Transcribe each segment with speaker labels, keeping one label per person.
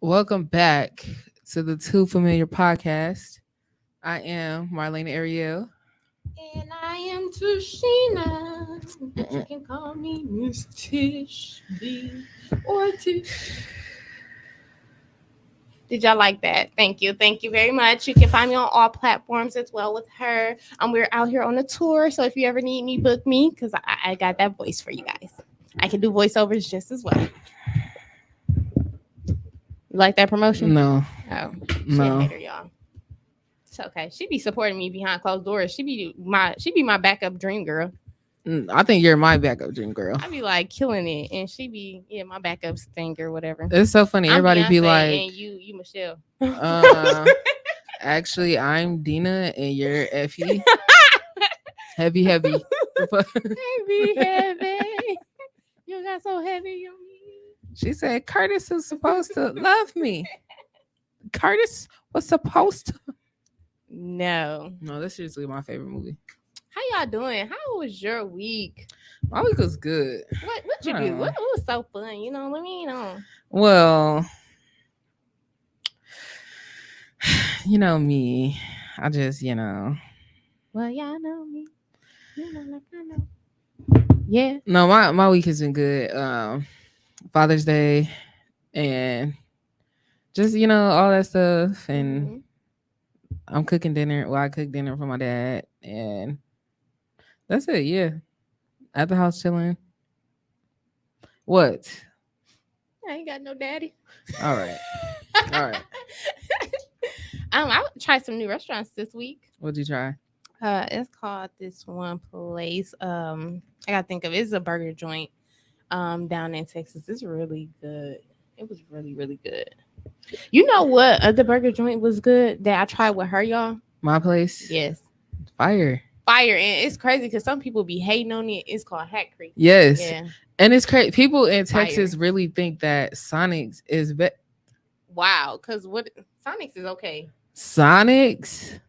Speaker 1: Welcome back to the Too Familiar podcast. I am Marlena Ariel.
Speaker 2: And I am Tushina, but you
Speaker 1: Mm-mm.
Speaker 2: can call me Miss Tish B or Tish. Did y'all like that? Thank you. Thank you very much. You can find me on all platforms as well with her. We're out here on a tour, so if you ever need me, book me because I got that voice for you guys. I can do voiceovers just as well. You like that promotion?
Speaker 1: No,
Speaker 2: Oh, she a
Speaker 1: no.
Speaker 2: hater, y'all. It's okay. She be supporting me behind closed doors. She be my backup dream girl.
Speaker 1: I think you're my backup dream girl.
Speaker 2: I be like killing it, and she be my backup stinger, whatever.
Speaker 1: It's so funny.
Speaker 2: I'm
Speaker 1: Everybody be
Speaker 2: Beyonce,
Speaker 1: like,
Speaker 2: and you Michelle.
Speaker 1: uh, actually, I'm Dina and you're Effie. Heavy, heavy.
Speaker 2: Heavy, heavy. You got so heavy on me.
Speaker 1: She said, Curtis is supposed to love me. Curtis was supposed to.
Speaker 2: No.
Speaker 1: No, that's seriously my favorite movie.
Speaker 2: How y'all doing? How was your week?
Speaker 1: My week was good.
Speaker 2: What you do? What was so fun? Let me know.
Speaker 1: Well, you know me. I just,
Speaker 2: Well, y'all know me. Like I know. Yeah.
Speaker 1: No, my week has been good. Father's Day and just, all that stuff. And I'm cooking dinner. Well, I cook dinner for my dad. And that's it. Yeah. At the house chilling. What?
Speaker 2: I ain't got no daddy.
Speaker 1: All right. All right.
Speaker 2: I tried some new restaurants this week.
Speaker 1: What'd you try?
Speaker 2: It's called this one place. I gotta think of it. It's a burger joint down in Texas. It's really good. It was really, really good. You know what? The burger joint was good that I tried with her, y'all.
Speaker 1: My place?
Speaker 2: Yes.
Speaker 1: Fire.
Speaker 2: And it's crazy because some people be hating on it. It's called Hat Creek.
Speaker 1: Yes.
Speaker 2: Yeah.
Speaker 1: And it's crazy. People in
Speaker 2: Fire.
Speaker 1: Texas really think that Sonic's is better.
Speaker 2: Wow. Because Sonic's is okay.
Speaker 1: Sonic's?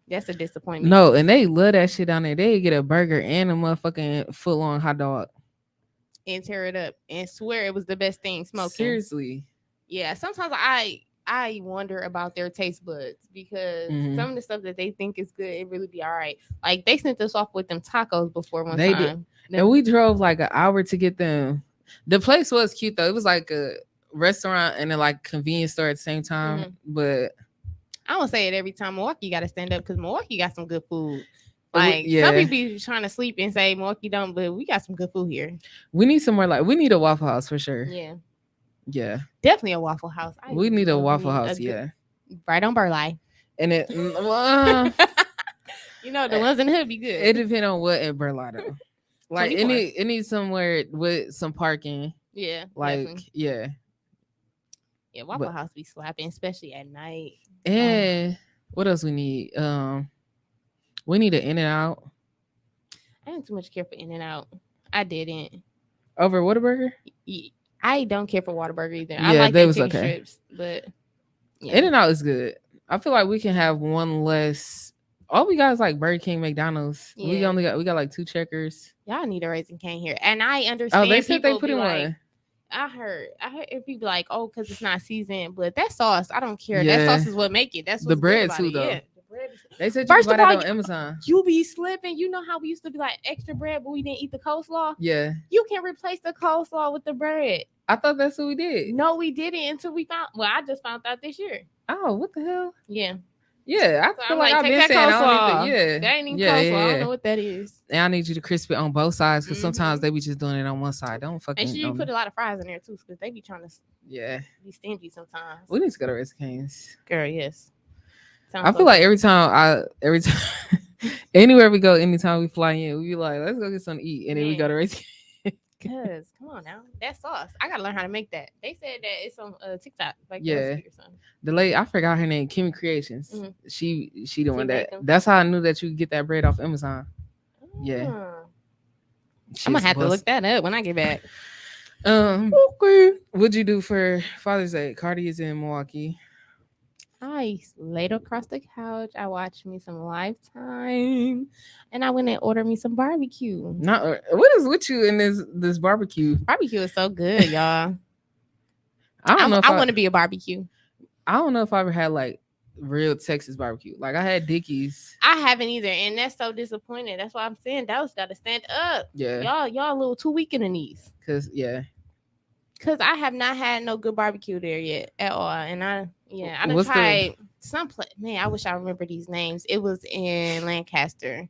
Speaker 2: That's a disappointment.
Speaker 1: No, and they love that shit down there. They get a burger and a motherfucking foot-long hot dog.
Speaker 2: And tear it up and swear it was the best thing smoking.
Speaker 1: Seriously.
Speaker 2: Yeah, sometimes I wonder about their taste buds because some of the stuff that they think is good, it really be all right. Like they sent us off with them tacos before one time.
Speaker 1: Did. And we drove like an hour to get them. The place was cute though. It was like a restaurant and a like convenience store at the same time. But
Speaker 2: I don't say it every time. Milwaukee got to stand up because Milwaukee got some good food. Like some people be trying to sleep and say Milwaukee don't, but we got some good food here.
Speaker 1: We need somewhere we need a Waffle House for sure.
Speaker 2: Yeah.
Speaker 1: Yeah.
Speaker 2: Definitely a Waffle House.
Speaker 1: We need a Waffle House, yeah.
Speaker 2: Right on Burleigh.
Speaker 1: And it
Speaker 2: the ones in the hood be good.
Speaker 1: It depends on what in Burleigh though. Like it needs somewhere with some parking.
Speaker 2: Yeah.
Speaker 1: Like
Speaker 2: definitely.
Speaker 1: yeah.
Speaker 2: Yeah, Waffle House be slapping, especially at night.
Speaker 1: And what else we need? We need an In-N-Out.
Speaker 2: I didn't too much care for In-N-Out. I didn't.
Speaker 1: Over Whataburger?
Speaker 2: I don't care for Whataburger either.
Speaker 1: Yeah,
Speaker 2: I like
Speaker 1: they
Speaker 2: the
Speaker 1: was
Speaker 2: chicken
Speaker 1: okay.
Speaker 2: strips, but
Speaker 1: yeah. In-N-Out is good. I feel like we can have one less. All we got is like Burger King, McDonald's. Yeah. We got like 2 Checkers.
Speaker 2: Y'all need a Raising Cane here, and I understand.
Speaker 1: Oh, they said they put in
Speaker 2: like,
Speaker 1: one.
Speaker 2: I heard people like, oh, because it's not seasoned, but that sauce, I don't care. Yeah. That sauce is what make it. That's what's
Speaker 1: the bread
Speaker 2: good about
Speaker 1: too,
Speaker 2: it.
Speaker 1: though.
Speaker 2: Yeah.
Speaker 1: They said you can buy that on Amazon.
Speaker 2: You be slipping. You know how we used to be like extra bread, but we didn't eat the coleslaw?
Speaker 1: Yeah.
Speaker 2: You can replace the coleslaw with the bread.
Speaker 1: I thought that's what we did.
Speaker 2: No, we didn't until we found. Well, I just found out this year.
Speaker 1: Oh, what the hell?
Speaker 2: Yeah.
Speaker 1: Yeah, I feel like I've been saying I don't need
Speaker 2: that ain't even coleslaw. I don't know what that is.
Speaker 1: And I need you to crisp it on both sides because sometimes they be just doing it on one side. Don't fucking.
Speaker 2: Make sure you put a lot of fries in there too, because they be trying to.
Speaker 1: Yeah.
Speaker 2: Be stingy sometimes.
Speaker 1: We need to go to Raising Cane's.
Speaker 2: Girl, yes.
Speaker 1: I feel like every time anywhere we go, anytime we fly in, we be like, let's go get something to eat, and then we go to Raising Cane's.
Speaker 2: Cause come on now, that sauce, I gotta learn how to make that. They said that it's on TikTok, like
Speaker 1: yeah.
Speaker 2: Or something.
Speaker 1: The lady, I forgot her name, Kimmy Creations. She doing that. That's how I knew that you could get that bread off Amazon. Yeah,
Speaker 2: I'm gonna have to look that up when I get back.
Speaker 1: Okay. What'd you do for Father's Day? Cardi is in Milwaukee.
Speaker 2: I laid across the couch. I watched me some Lifetime, and I went and ordered me some barbecue.
Speaker 1: What is with you in this barbecue?
Speaker 2: Barbecue is so good, y'all.
Speaker 1: I don't know if
Speaker 2: I want to be a barbecue.
Speaker 1: I don't know if I ever had like real Texas barbecue. Like I had Dickies.
Speaker 2: I haven't either, and that's so disappointing. That's why I'm saying Dallas got to stand up.
Speaker 1: Yeah.
Speaker 2: Y'all a little too weak in the knees.
Speaker 1: Yeah.
Speaker 2: Cause I have not had no good barbecue there yet at all, and I done
Speaker 1: What's the
Speaker 2: tried some place. Man, I wish I remember these names. It was in Lancaster.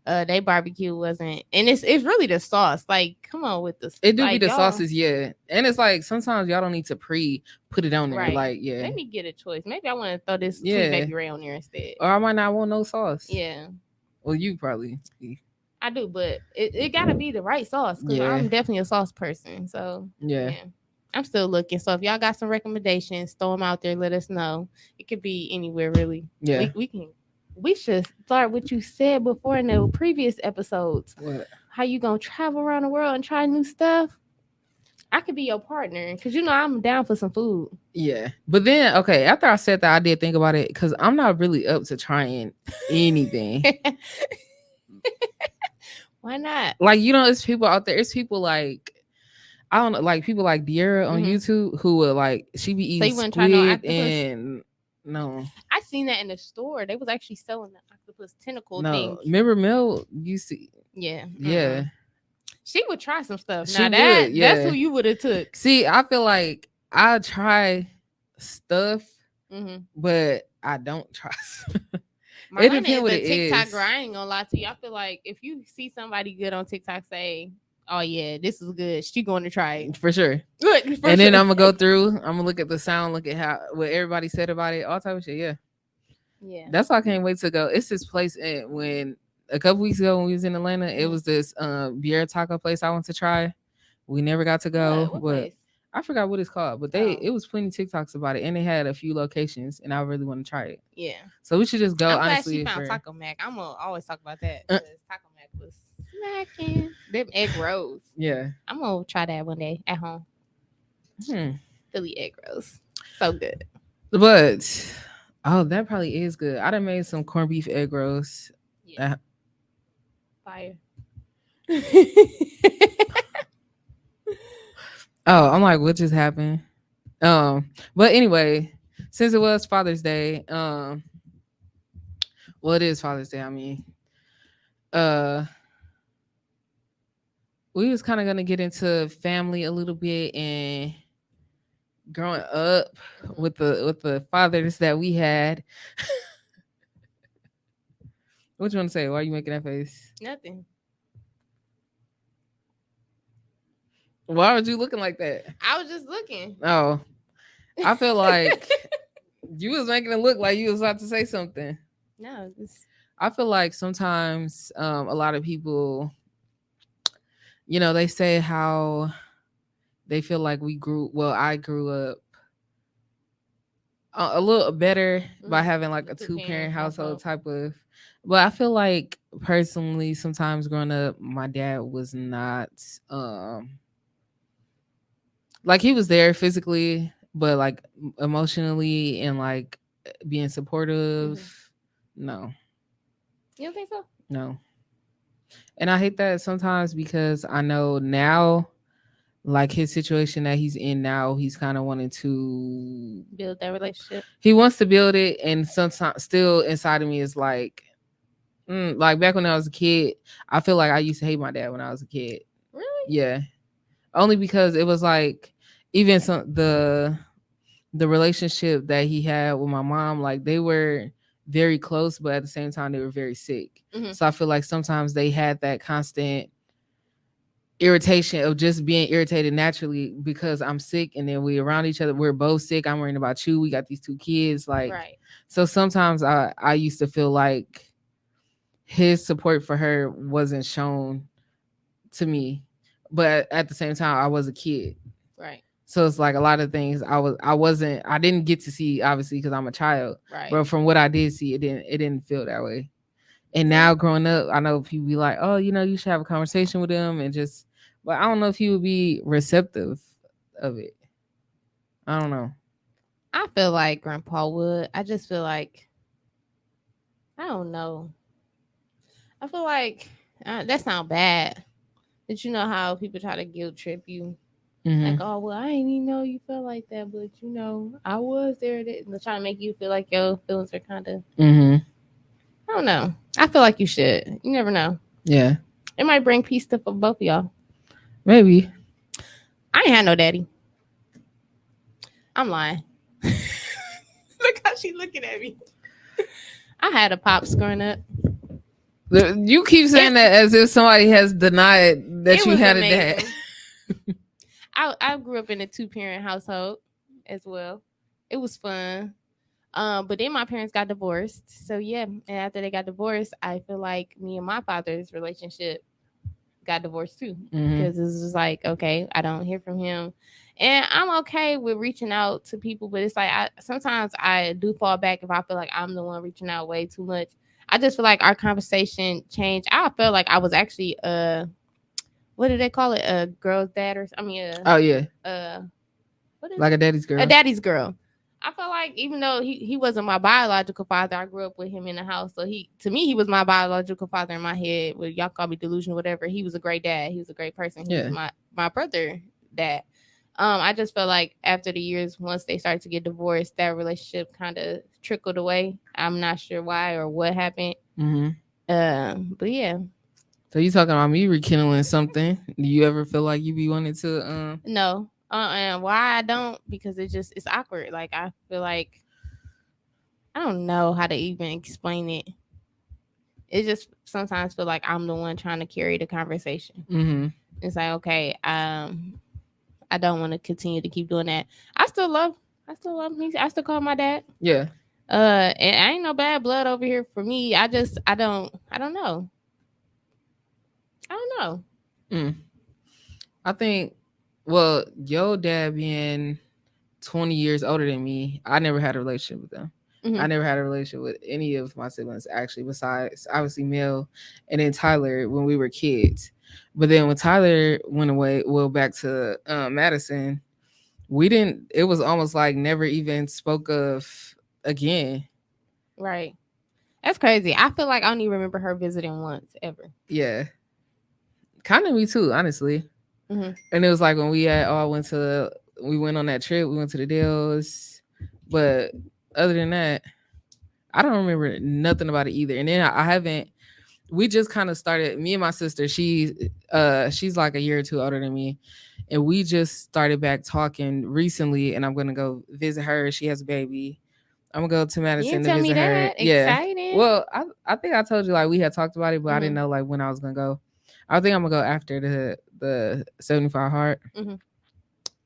Speaker 2: They barbecue wasn't, and it's really the sauce. Like, come on with the
Speaker 1: it do be
Speaker 2: like
Speaker 1: the
Speaker 2: y'all.
Speaker 1: sauces, yeah. And it's like sometimes y'all don't need to put it on there.
Speaker 2: Right.
Speaker 1: Like, yeah.
Speaker 2: Let me get a choice. Maybe I want to throw this sweet
Speaker 1: Yeah.
Speaker 2: baby Ray on there instead.
Speaker 1: Or I might not want no sauce.
Speaker 2: Yeah.
Speaker 1: Well, you probably.
Speaker 2: I do, but it gotta be the right sauce because
Speaker 1: Yeah.
Speaker 2: I'm definitely a sauce person. So
Speaker 1: Yeah.
Speaker 2: I'm still looking. So if y'all got some recommendations, throw them out there. Let us know. It could be anywhere, really.
Speaker 1: Yeah.
Speaker 2: We can. We should start what you said before in the previous episodes.
Speaker 1: What?
Speaker 2: How you gonna travel around the world and try new stuff? I could be your partner because you know I'm down for some food.
Speaker 1: Yeah. But then, okay, after I said that, I did think about it because I'm not really up to trying anything.
Speaker 2: Why not?
Speaker 1: Like, you know, it's people out there. It's people like, I don't know, like people like Diera on YouTube who would like, she be eating
Speaker 2: you wouldn't try no
Speaker 1: squid
Speaker 2: octopus?
Speaker 1: and no.
Speaker 2: I seen that in the store. They was actually selling the octopus tentacle
Speaker 1: No.
Speaker 2: thing.
Speaker 1: Remember Mel? You see?
Speaker 2: Yeah.
Speaker 1: Yeah.
Speaker 2: She would try some stuff.
Speaker 1: She
Speaker 2: Now
Speaker 1: would, yeah.
Speaker 2: that's who you would have took.
Speaker 1: See, I feel like I try stuff, but I don't try stuff. It depends what it
Speaker 2: TikTok
Speaker 1: is.
Speaker 2: girl. I ain't gonna lie to you. I feel like if you see somebody good on TikTok, say, "Oh yeah, this is good," she going to try it
Speaker 1: for sure.
Speaker 2: Good,
Speaker 1: and then I'm gonna go through. I'm gonna look at the sound, look at how what everybody said about it, all type of shit. Yeah,
Speaker 2: yeah.
Speaker 1: That's why I can't wait to go. It's this place when a couple weeks ago when we was in Atlanta, it was this beer taco place I want to try. We never got to go,
Speaker 2: What
Speaker 1: but
Speaker 2: place?
Speaker 1: I forgot what it's called. But it was plenty TikToks about it, and they had a few locations, and I really want to try it.
Speaker 2: Yeah.
Speaker 1: So we should just go.
Speaker 2: I'm
Speaker 1: honestly,
Speaker 2: glad she found Taco Mac. I'm gonna always talk about that because Taco Mac was smacking. Them egg rolls.
Speaker 1: Yeah.
Speaker 2: I'm gonna try that one day at home. Philly egg rolls, so good.
Speaker 1: But that probably is good. I done made some corned beef egg rolls.
Speaker 2: Yeah. Fire.
Speaker 1: I'm like, what just happened? But anyway, since it was Father's Day, well, it is Father's Day. I mean, we was kind of gonna get into family a little bit and growing up with the fathers that we had. What you want to say? Why are you making that face?
Speaker 2: Nothing.
Speaker 1: Why was you looking like that?
Speaker 2: I was just looking.
Speaker 1: Oh, I feel like you was making it look like you was about to say something.
Speaker 2: No,
Speaker 1: I feel like sometimes a lot of people, you know, they say how they feel like I grew up a little better by having like a two-parent household type of. But I feel like personally, sometimes growing up, my dad was not like he was there physically, but like emotionally and like being supportive. No.
Speaker 2: You don't think so?
Speaker 1: No. And I hate that sometimes because I know now, like his situation that he's in now, he's kind of wanting to
Speaker 2: build that relationship.
Speaker 1: He wants to build it, and sometimes still inside of me is like back when I was a kid, I feel like I used to hate my dad when I was a kid.
Speaker 2: Really?
Speaker 1: Yeah. Only because it was like even the relationship that he had with my mom, like they were very close, but at the same time they were very sick. So I feel like sometimes they had that constant irritation of just being irritated naturally because I'm sick, and then we around each other. We're both sick. I'm worrying about you. We got these two kids. Like, so sometimes I used to feel like his support for her wasn't shown to me, but at the same time I was a kid.
Speaker 2: Right.
Speaker 1: So it's like a lot of things I didn't get to see, obviously, because I'm a child.
Speaker 2: Right.
Speaker 1: But from what I did see, it didn't feel that way. And now growing up, I know people be like, oh, you know, you should have a conversation with him and just, but I don't know if he would be receptive of it. I don't know.
Speaker 2: I feel like Grandpa would. I just feel like, I don't know. I feel like that sounds bad. But you know how people try to guilt trip you Like,
Speaker 1: Mm-hmm.
Speaker 2: oh well, I didn't even know you felt like that, but I was there. They're trying to make you feel like your feelings are kind of.
Speaker 1: Mm-hmm.
Speaker 2: I don't know. I feel like you should. You never know.
Speaker 1: Yeah.
Speaker 2: It might bring peace to for both of y'all.
Speaker 1: Maybe.
Speaker 2: I ain't had no daddy. I'm lying. Look how she looking at me. I had a pops growing up.
Speaker 1: You keep saying
Speaker 2: It
Speaker 1: that as if somebody has denied that
Speaker 2: it
Speaker 1: you
Speaker 2: was
Speaker 1: had a dad.
Speaker 2: amazing. I grew up in a 2-parent household as well. It was fun. But then my parents got divorced. So yeah, and after they got divorced, I feel like me and my father's relationship got divorced too.
Speaker 1: Mm-hmm.
Speaker 2: Because it was just like, okay, I don't hear from him. And I'm okay with reaching out to people, but it's like sometimes I do fall back if I feel like I'm the one reaching out way too much. I just feel like our conversation changed. I felt like I was actually what do they call it? A girl's dad or I mean
Speaker 1: Oh yeah,
Speaker 2: what is
Speaker 1: like a
Speaker 2: it?
Speaker 1: daddy's
Speaker 2: A
Speaker 1: girl.
Speaker 2: daddy's girl. I felt like even though he wasn't my biological father, I grew up with him in the house. So he was my biological father in my head. Well, y'all call me delusional, whatever. He was a great dad. He was a great person. He was my brother dad. I just felt like after the years, once they started to get divorced, that relationship kind of trickled away. I'm not sure why or what happened.
Speaker 1: Mm-hmm.
Speaker 2: But yeah.
Speaker 1: So you talking about me rekindling something? Do you ever feel like you be wanting to?
Speaker 2: No. And why I don't? Because it's awkward. Like I feel like I don't know how to even explain it. It just sometimes feel like I'm the one trying to carry the conversation.
Speaker 1: Mm-hmm.
Speaker 2: It's like okay, I don't want to continue to keep doing that. I still love me. I still call my dad.
Speaker 1: Yeah.
Speaker 2: And I ain't no bad blood over here for me. I don't know. I don't know.
Speaker 1: Mm. I think. Well, your dad being 20 years older than me, I never had a relationship with them.
Speaker 2: Mm-hmm.
Speaker 1: I never had a relationship with any of my siblings, actually, besides obviously Mel and then Tyler when we were kids. But then when Tyler went away, well, back to Madison, we didn't, it was almost like never even spoke of again.
Speaker 2: Right. That's crazy. I feel like I don't even remember her visiting once ever.
Speaker 1: Yeah. Kind of me too, honestly.
Speaker 2: Mm-hmm.
Speaker 1: And it was like when we went on that trip, we went to the Dells. But other than that, I don't remember nothing about it either. And then I haven't. We just kind of started. Me and my sister. She's like a year or two older than me, and we just started back talking recently. And I'm gonna go visit her. She has a baby. I'm gonna go to
Speaker 2: You
Speaker 1: Madison
Speaker 2: didn't
Speaker 1: to
Speaker 2: tell me
Speaker 1: visit her.
Speaker 2: that.
Speaker 1: Yeah.
Speaker 2: Exciting.
Speaker 1: Well, I think I told you like we had talked about it, but I didn't
Speaker 2: Mm-hmm.
Speaker 1: know like when I was gonna go. I think I'm gonna go after the 75 Heart,
Speaker 2: Mm-hmm.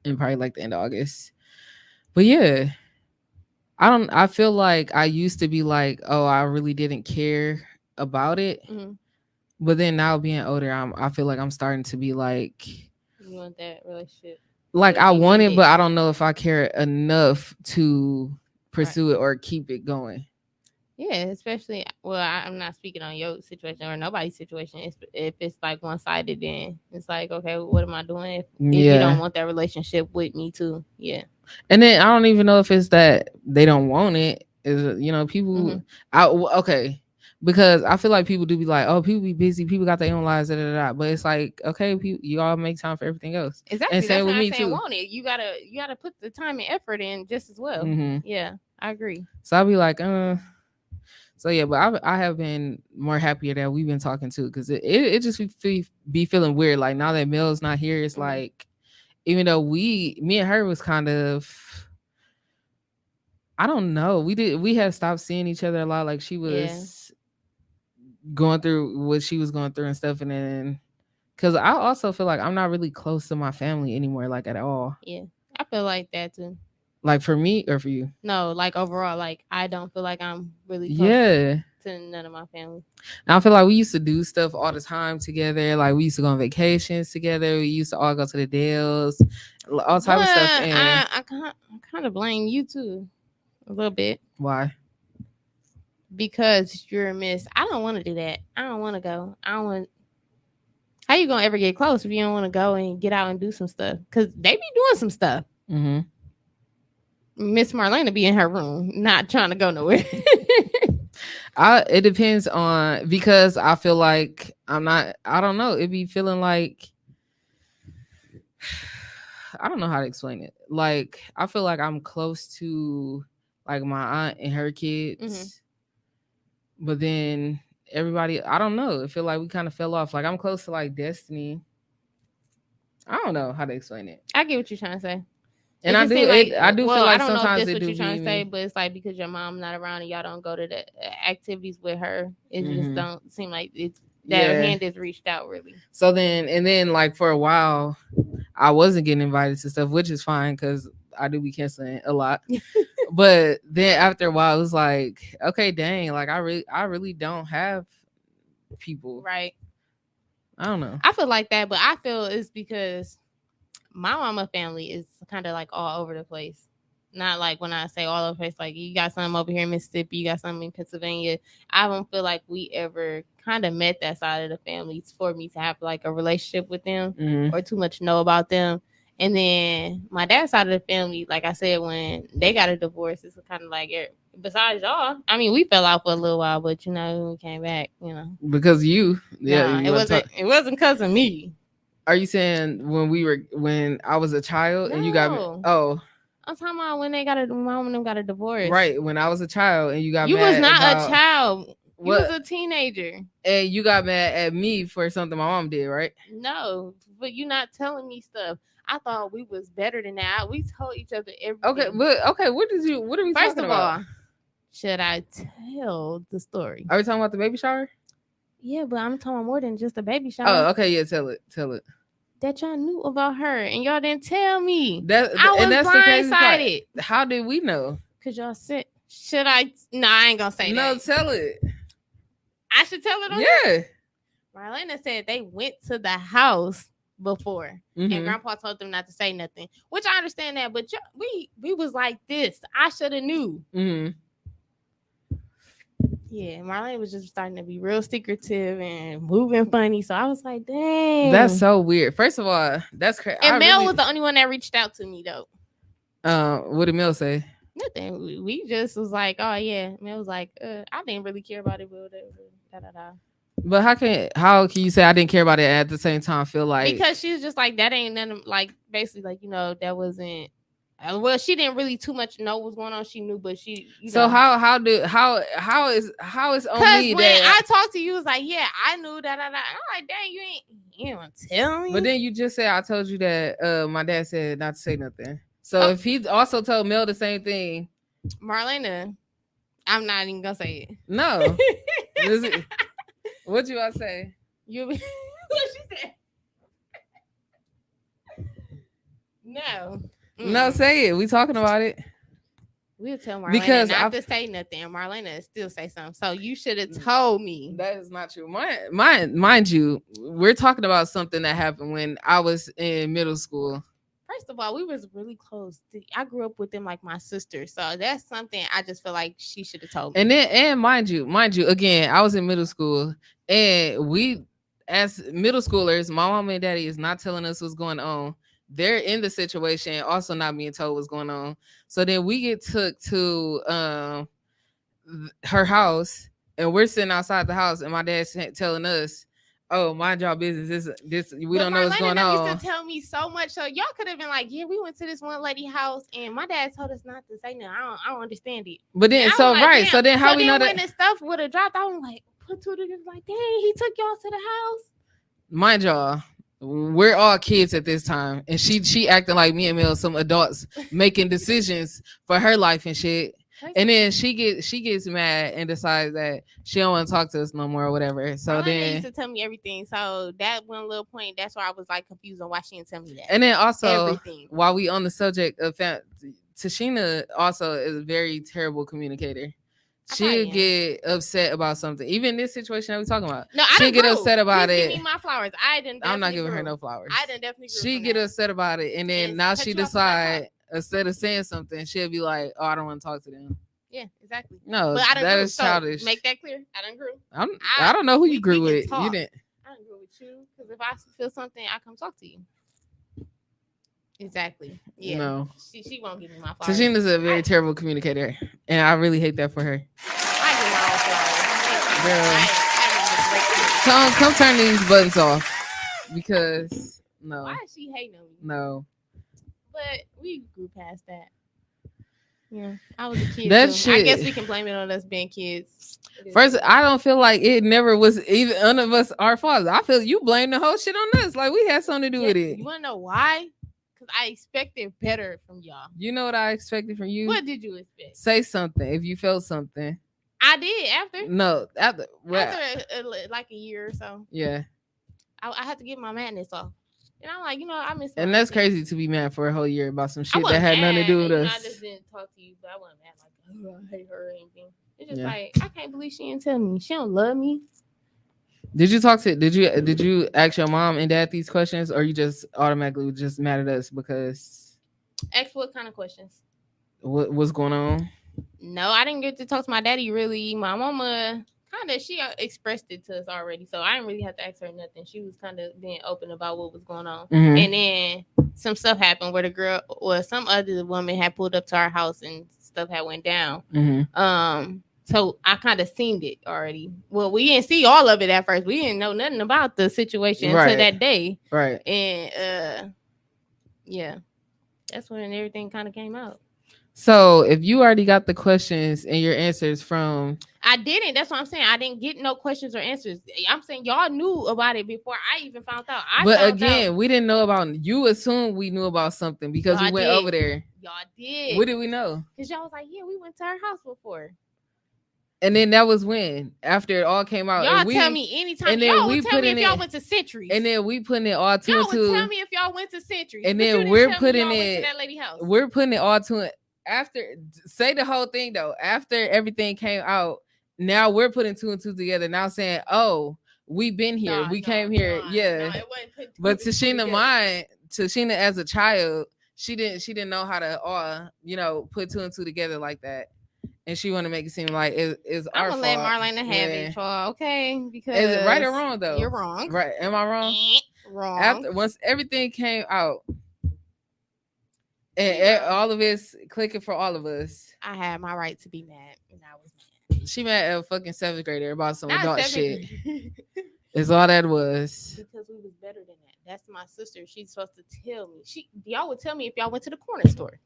Speaker 1: and probably like the end of August. But yeah, I feel like I used to be like, oh, I really didn't care about it.
Speaker 2: Mm-hmm.
Speaker 1: But then now being older, I feel like I'm starting to be like
Speaker 2: You want that relationship
Speaker 1: I
Speaker 2: be
Speaker 1: want it,
Speaker 2: mended.
Speaker 1: but I don't know if I care enough to
Speaker 2: Right.
Speaker 1: pursue it or keep it going.
Speaker 2: Yeah, especially I'm not speaking on your situation or nobody's situation. If it's like one sided, then it's like, okay, what am I doing if you don't
Speaker 1: Yeah.
Speaker 2: want that relationship with me too? Yeah.
Speaker 1: And then I don't even know if it's that they don't want it. Is
Speaker 2: Mm-hmm.
Speaker 1: people okay. Because I feel like people do be like, oh, people be busy, people got their own lives, da, da, da. But it's like, okay, you all make time for everything else. And
Speaker 2: Exactly. That's
Speaker 1: same with
Speaker 2: not
Speaker 1: me
Speaker 2: saying
Speaker 1: too.
Speaker 2: want it. You gotta put the time and effort in just as well.
Speaker 1: Mm-hmm.
Speaker 2: Yeah, I agree.
Speaker 1: So I'll be like, So yeah, but I have been more happier that we've been talking too, because it just be feeling weird. Like now that Mel's not here, it's
Speaker 2: Mm-hmm.
Speaker 1: like even though me and her was kind of, I don't know, we had stopped seeing each other a lot. Like she
Speaker 2: Yeah.
Speaker 1: was going through what she was going through and stuff, and then because I also feel like I'm not really close to my family anymore, like at all.
Speaker 2: Yeah, I feel like that too.
Speaker 1: Like for me or for you?
Speaker 2: No, like overall, like I don't feel like I'm really close
Speaker 1: Yeah.
Speaker 2: to none of my family.
Speaker 1: And I feel like we used to do stuff all the time together. Like we used to go on vacations together. We used to all go to the Dells, all
Speaker 2: But
Speaker 1: type of stuff. And
Speaker 2: I kind of blame you too a little bit
Speaker 1: why?
Speaker 2: because you're a miss. I don't want to do that. I don't want to go. I don't want. How you gonna ever get close if you don't want to go and get out and do some stuff? Cause they be doing some stuff.
Speaker 1: Mm-hmm.
Speaker 2: Miss Marlena be in her room, not trying to go nowhere.
Speaker 1: It depends on, because I feel like I don't know. It be feeling like I don't know how to explain it. Like I feel like I'm close to like my aunt and her kids, but then everybody, I don't know. I feel like we kind of fell off. Like I'm close to like Destiny. I don't know how to explain it.
Speaker 2: I get what you're trying to say.
Speaker 1: And
Speaker 2: It
Speaker 1: I
Speaker 2: just
Speaker 1: do
Speaker 2: seems like,
Speaker 1: it. I do feel
Speaker 2: I
Speaker 1: like
Speaker 2: don't know if
Speaker 1: sometimes
Speaker 2: this
Speaker 1: it
Speaker 2: what
Speaker 1: do
Speaker 2: you're trying
Speaker 1: be
Speaker 2: to say,
Speaker 1: me.
Speaker 2: but it's like because your mom not around and y'all don't go to the activities with her, it just
Speaker 1: Mhm.
Speaker 2: don't seem like it's that her
Speaker 1: Yeah.
Speaker 2: hand is reached out really.
Speaker 1: So then like for a while, I wasn't getting invited to stuff, which is fine because I do be canceling a lot. But then after a while, it was like, okay, dang, like I really don't have people.
Speaker 2: Right.
Speaker 1: I don't know.
Speaker 2: I feel like that, but I feel it's because my mama family is kind of like all over the place. Not like when I say all over the place, like you got some over here in Mississippi, you got some in Pennsylvania. I don't feel like we ever kind of met that side of the family for me to have like a relationship with them or too much know about them. And then my dad's side of the family, like I said, when they got a divorce, it's kind of like besides y'all. I mean, we fell out for a little while, but we came back.
Speaker 1: Because you, yeah,
Speaker 2: Nah,
Speaker 1: you
Speaker 2: it wasn't because of me.
Speaker 1: Are you saying when I was a child and you got me?
Speaker 2: No.
Speaker 1: Oh,
Speaker 2: I'm talking about when mom and them got a divorce.
Speaker 1: right. When I was a child and you got
Speaker 2: You was
Speaker 1: mad
Speaker 2: not a
Speaker 1: about
Speaker 2: child. You was
Speaker 1: what,
Speaker 2: a teenager.
Speaker 1: and you got mad at me for something my mom did, right?
Speaker 2: No, but you not telling me stuff. I thought we was better than that. We told each other everything.
Speaker 1: Okay, but okay, what are we
Speaker 2: First
Speaker 1: talking
Speaker 2: of
Speaker 1: about?
Speaker 2: all, should I tell the story?
Speaker 1: Are we talking about the baby shower?
Speaker 2: Yeah, but I'm talking more than just a baby shower.
Speaker 1: Oh, okay, yeah, tell it.
Speaker 2: That y'all knew about her and y'all didn't tell me.
Speaker 1: That's
Speaker 2: blindsided.
Speaker 1: How did we know?
Speaker 2: Cause y'all said, should I? No, I ain't gonna say that.
Speaker 1: No, tell it.
Speaker 2: I should tell it on
Speaker 1: Yeah.
Speaker 2: Marlena said they went to the house before, and Grandpa told them not to say nothing, which I understand that. But we was like this. I should have knew. Yeah, Marlena was just starting to be real secretive and moving funny. So I was like, dang,
Speaker 1: that's so weird. First of all, that's crazy.
Speaker 2: And Mel was the only one that reached out to me though.
Speaker 1: What did Mel say?
Speaker 2: Nothing. We just was like, oh yeah. Mel was like, I didn't really care about it, but whatever.
Speaker 1: But how can you say I didn't care about it and at the same time feel like,
Speaker 2: because she was just like, that ain't nothing, like basically like that wasn't, well, she didn't really too much know what's going on. She knew, but she
Speaker 1: so how is on me
Speaker 2: when
Speaker 1: that
Speaker 2: I talked to you, it was like, yeah, I knew that. I'm like, dang, you ain't gonna tell me.
Speaker 1: But then you just said I told you that my dad said not to say nothing. So if he also told Mel the same thing,
Speaker 2: Marlena, I'm not even gonna say it.
Speaker 1: No. What you want to say?
Speaker 2: What she said? No.
Speaker 1: No, say it. We talking about it.
Speaker 2: We'll tell Marlena not to say nothing. Marlena still say something. So you should have told me.
Speaker 1: That is not true. Mind you, we're talking about something that happened when I was in middle school.
Speaker 2: First of all, we was really close. I grew up with them like my sister. So that's something I just feel like she should have told me.
Speaker 1: And mind you, again, I was in middle school and we, as middle schoolers, my mom and daddy is not telling us what's going on. They're in the situation, also not being told what's going on. So then we get took to her house and we're sitting outside the house and my dad's telling us, oh, mind y'all business. This we don't know what's going on.
Speaker 2: Used to tell me so much, so y'all could have been like, "Yeah, we went to this one lady house, and my dad told us not to say nothing. I don't understand it."
Speaker 1: But then, so like, right, so then how we know that
Speaker 2: when the stuff would have dropped? I was like, put two together, like, dang, he took y'all to the house.
Speaker 1: Mind y'all, we're all kids at this time, and she acting like me and Mel some adults making decisions for her life and shit. And then she gets mad and decides that she don't want to talk to us no more or whatever. So then
Speaker 2: used to tell me everything. So that one little point, that's why I was like confused on why she didn't tell me that.
Speaker 1: And then also while we on the subject of Tashina also is a very terrible communicator. She'll get upset about something. Even this situation that we're talking about.
Speaker 2: No,
Speaker 1: she'll get upset about it.
Speaker 2: Give me my flowers.
Speaker 1: I'm not giving her no flowers.
Speaker 2: I didn't definitely.
Speaker 1: She get upset about it, and then now she decide instead of saying something, she'll be like, "Oh, I don't want to talk to them."
Speaker 2: Yeah, exactly.
Speaker 1: No, but that is childish.
Speaker 2: So make that clear. I didn't agree.
Speaker 1: I don't know who you grew with. You didn't.
Speaker 2: I didn't agree with you because if I feel something, I come talk to you. Exactly. Yeah. No. She won't give me my flowers.
Speaker 1: Tashina's a very terrible communicator, and I really hate that for her.
Speaker 2: I give my own flowers.
Speaker 1: Come turn these buttons off because no.
Speaker 2: Why is she hating on me?
Speaker 1: No.
Speaker 2: We grew past that. Yeah, I was a kid
Speaker 1: That
Speaker 2: too. I guess
Speaker 1: shit.
Speaker 2: we can blame it on us being kids.
Speaker 1: First, I don't feel like it never was even none of us our fathers. I feel you blame the whole shit on us. Like we had something to do with it.
Speaker 2: You want to know why? Because I expected better from y'all.
Speaker 1: You know what I expected from you?
Speaker 2: What did you expect?
Speaker 1: Say something if you felt something.
Speaker 2: I did after.
Speaker 1: No, after
Speaker 2: like a year or so.
Speaker 1: Yeah.
Speaker 2: I had to get my madness off. And I'm like, I miss.
Speaker 1: And that's crazy to be mad for a whole year about some shit that had nothing to do with us.
Speaker 2: I just didn't talk to you, but I wasn't mad like I hate her or anything. It's just like I can't believe she didn't tell me. She don't love me.
Speaker 1: Did you did you ask your mom and dad these questions, or you just automatically just mad at us because?
Speaker 2: Ask what kind of questions?
Speaker 1: What's going on?
Speaker 2: No, I didn't get to talk to my daddy really. My mama kind of she expressed it to us already, so I didn't really have to ask her nothing. She was kind of being open about what was going on, and then some stuff happened where the girl or some other woman had pulled up to our house and stuff had went down. So I kind of seen it already. Well, we didn't see all of it at first. We didn't know nothing about the situation until that day.
Speaker 1: Right.
Speaker 2: And yeah, that's when everything kind of came out.
Speaker 1: So if you already got the questions and your answers from...
Speaker 2: I didn't. That's what I'm saying. I didn't get no questions or answers. I'm saying y'all knew about it before I even found out.
Speaker 1: We didn't know about... You assumed we knew about something because we went over there.
Speaker 2: Y'all did.
Speaker 1: What did we know?
Speaker 2: Because y'all was like, yeah, we went to her house before.
Speaker 1: And then that was when, after it all came out.
Speaker 2: Y'all tell me anytime. And then y'all would tell me if y'all went to Century.
Speaker 1: And then we putting it all two and two.
Speaker 2: Y'all would tell me if y'all went to Century.
Speaker 1: And then we're putting it...
Speaker 2: Went to that lady house.
Speaker 1: We're putting it all to it. After... Say the whole thing, though. After everything came out, now we're putting two and two together. Now saying, oh, we've been here. We came here. Yeah. But Tashina as a child, she didn't know how to, put two and two together like that. And she want to make it seem like it's our fault.
Speaker 2: I'm gonna let Marlena have it, y'all, okay? Because
Speaker 1: is it right or wrong though?
Speaker 2: You're wrong.
Speaker 1: Right? Am I wrong?
Speaker 2: Wrong.
Speaker 1: Once everything came out, and all of it's clicking for all of us,
Speaker 2: I had my right to be mad, and I was mad.
Speaker 1: She mad at a fucking 7th grader about some adult shit. Is all that was.
Speaker 2: Because we was better than that. That's my sister. She's supposed to tell me. Y'all would tell me if y'all went to the corner store.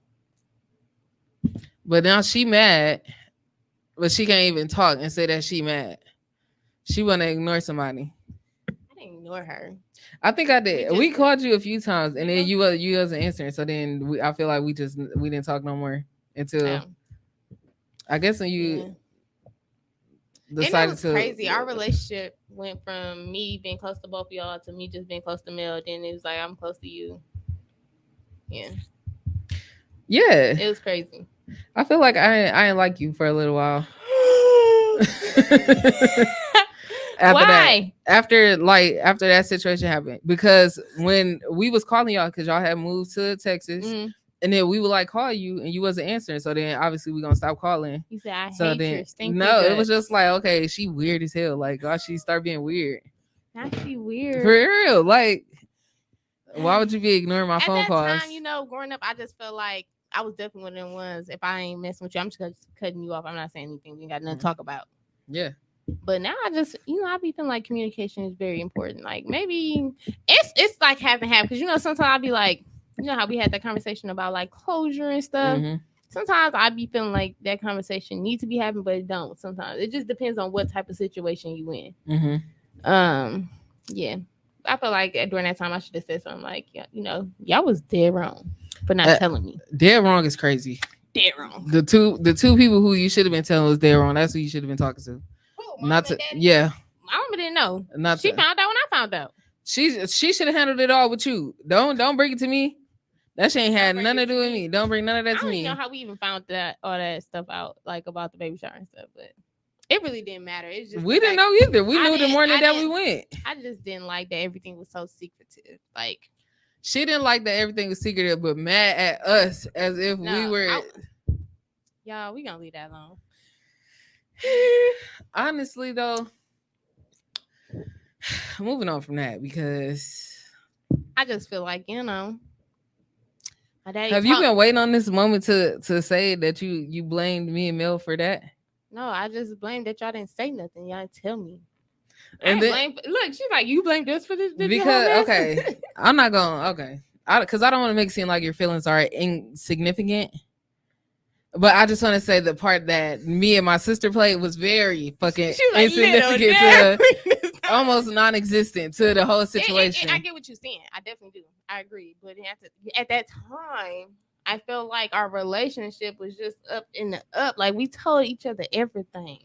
Speaker 1: But now she mad, but she can't even talk and say that she mad. She want to ignore somebody.
Speaker 2: I didn't ignore her.
Speaker 1: I think I did. We called you a few times, and then you wasn't answering. So then I feel like we didn't talk no more until I guess when you decided to.
Speaker 2: Crazy. Our relationship went from me being close to both of y'all to me just being close to Mel. Then it was like I'm close to you. Yeah.
Speaker 1: Yeah.
Speaker 2: It was crazy.
Speaker 1: I feel like I ain't like you for a little while. After that situation happened, because when we was calling y'all because y'all had moved to Texas, and then we would like call you and you wasn't answering, so then obviously we gonna stop calling.
Speaker 2: You said I hate your stinking
Speaker 1: guts. It was just like, okay, she weird as hell. Like, gosh, she start being weird.
Speaker 2: Not she weird
Speaker 1: for real. Like, why would you be ignoring my phone calls?
Speaker 2: At that time, growing up, I just felt like I was definitely one of them ones. If I ain't messing with you, I'm just cutting you off. I'm not saying anything. We ain't got nothing to talk about.
Speaker 1: Yeah.
Speaker 2: But now I just, I be feeling like communication is very important. Like maybe it's like half and half. Because, sometimes I'll be like, how we had that conversation about like closure and stuff. Mm-hmm. Sometimes I be feeling like that conversation needs to be happening, but it don't. Sometimes it just depends on what type of situation you in. Mm-hmm. Yeah. I feel like during that time I should have said something like, y'all was dead wrong for not telling me.
Speaker 1: Dead wrong is crazy.
Speaker 2: Dead wrong.
Speaker 1: The two people who you should have been telling was dead wrong. That's who you should have been talking to.
Speaker 2: Who, not to. Yeah. My mama didn't know. She found out when I found out.
Speaker 1: She should have handled it all with you. Don't bring it to me. That shit ain't had nothing to do with me. Don't bring none of that to me.
Speaker 2: I don't know how we even found all that stuff out, like about the baby shower and stuff, but it really didn't matter. It's just
Speaker 1: we didn't know either. We knew the morning that we went.
Speaker 2: I just didn't like that everything was so secretive. Like,
Speaker 1: she didn't like that everything was secretive, but mad at us as if we were.
Speaker 2: Y'all, we gonna leave that alone.
Speaker 1: Honestly, though, moving on from that, because
Speaker 2: I just feel like my daddy.
Speaker 1: Have you been waiting on this moment to say that you blamed me and Mel for that?
Speaker 2: No, I just blamed that y'all didn't say nothing. Y'all didn't tell me. And then look, she's like, you blamed us for this because
Speaker 1: okay, I'm not going. Okay, because I don't want to make it seem like your feelings are insignificant. But I just want to say the part that me and my sister played was very fucking
Speaker 2: like,
Speaker 1: insignificant to almost non-existent to the whole situation.
Speaker 2: I get what you're saying. I definitely do. I agree. But at that time, I felt like our relationship was just up in the up. Like we told each other everything.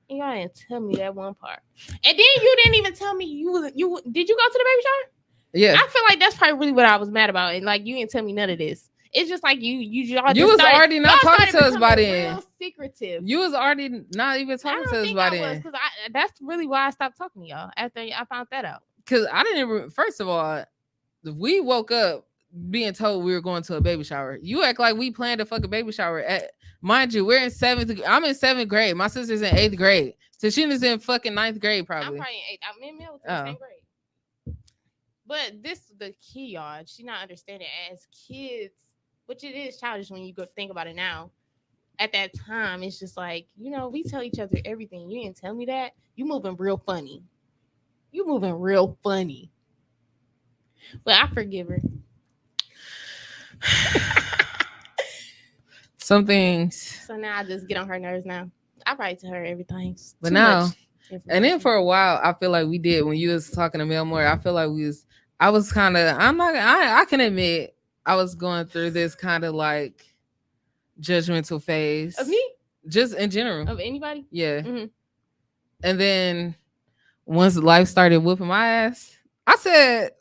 Speaker 2: And y'all didn't tell me that one part. And then you didn't even tell me you did you go to the baby shower?
Speaker 1: Yeah.
Speaker 2: I feel like that's probably really what I was mad about. And like you didn't tell me none of this. It's just like you
Speaker 1: was already not talking to us by then.
Speaker 2: Real secretive.
Speaker 1: You was already not even talking to us by then.
Speaker 2: Because that's really why I stopped talking to y'all after I found that out.
Speaker 1: Because I didn't even, first of all, we woke up being told we were going to a baby shower. You act like we planned a fucking baby shower. Mind you, we're in 7th. I'm in 7th grade. My sister's in 8th grade. Tashina's in fucking 9th grade probably.
Speaker 2: I'm probably in 8th. I'm in middle to the same grade. But this is the key, y'all. She not understanding as kids, which it is childish when you go think about it now. At that time, it's just like, we tell each other everything. You didn't tell me that. You moving real funny. But I forgive her.
Speaker 1: Some things.
Speaker 2: So now I just get on her nerves now. I write to her everything.
Speaker 1: But now, and then for a while, I feel like we did when you was talking to Mel Moore. I feel like I was kind of, I can admit I was going through this kind of like judgmental phase.
Speaker 2: Of me?
Speaker 1: Just in general.
Speaker 2: Of anybody?
Speaker 1: Yeah. Mm-hmm. And then once life started whooping my ass, I said,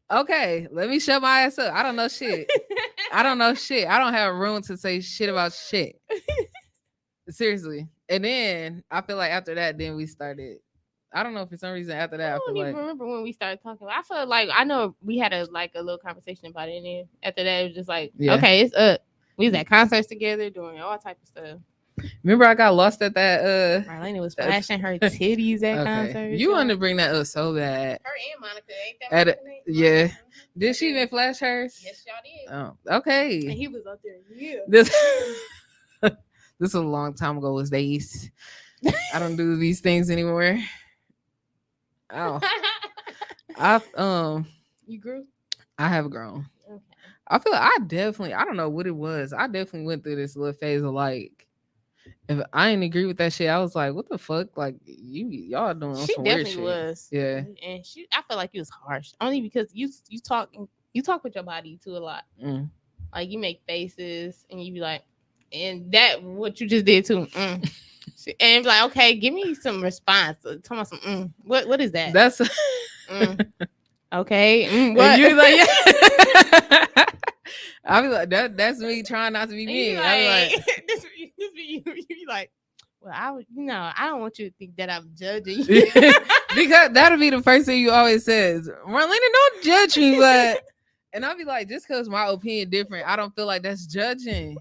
Speaker 1: okay, let me shut my ass up. I don't know shit. I don't have room to say shit about shit. Seriously. And then I feel like after that, then we started. I don't know, for some reason after that.
Speaker 2: I don't even remember when we started talking. I feel like I know we had a little conversation about it, and then after that it was just like, okay, it's up. We was at concerts together doing all type of stuff.
Speaker 1: Remember I got lost at that
Speaker 2: Marlena was flashing her titties at concerts.
Speaker 1: You wanted to bring that up so bad.
Speaker 2: Her and Monica, ain't that
Speaker 1: yeah. Did she even flash hers?
Speaker 2: Yes, y'all did.
Speaker 1: Oh, okay.
Speaker 2: And he was up there. Yeah.
Speaker 1: This was a long time ago. Was days. I don't do these things anymore. Oh.
Speaker 2: You grew?
Speaker 1: I have grown.
Speaker 2: Okay.
Speaker 1: I feel I don't know what it was. I definitely went through this little phase of like, if I didn't agree with that shit, I was like, what the fuck? Like y'all doing
Speaker 2: she
Speaker 1: some
Speaker 2: definitely
Speaker 1: weird shit.
Speaker 2: Was.
Speaker 1: Yeah.
Speaker 2: And I feel like you was harsh. Only because you talk with your body too a lot.
Speaker 1: Mm.
Speaker 2: Like you make faces and you be like, and that what you just did too. And like, okay, give me some response. Tell me some what is that?
Speaker 1: That's
Speaker 2: okay. What
Speaker 1: you like? Yeah. I be like that's me trying not to be mean.
Speaker 2: Like,
Speaker 1: I be like
Speaker 2: this you be like, well, I don't want you to think that I'm judging you.
Speaker 1: Because that'll be the first thing you always says. Marlena, don't judge me, but and I'll be like, just because my opinion different, I don't feel like that's judging.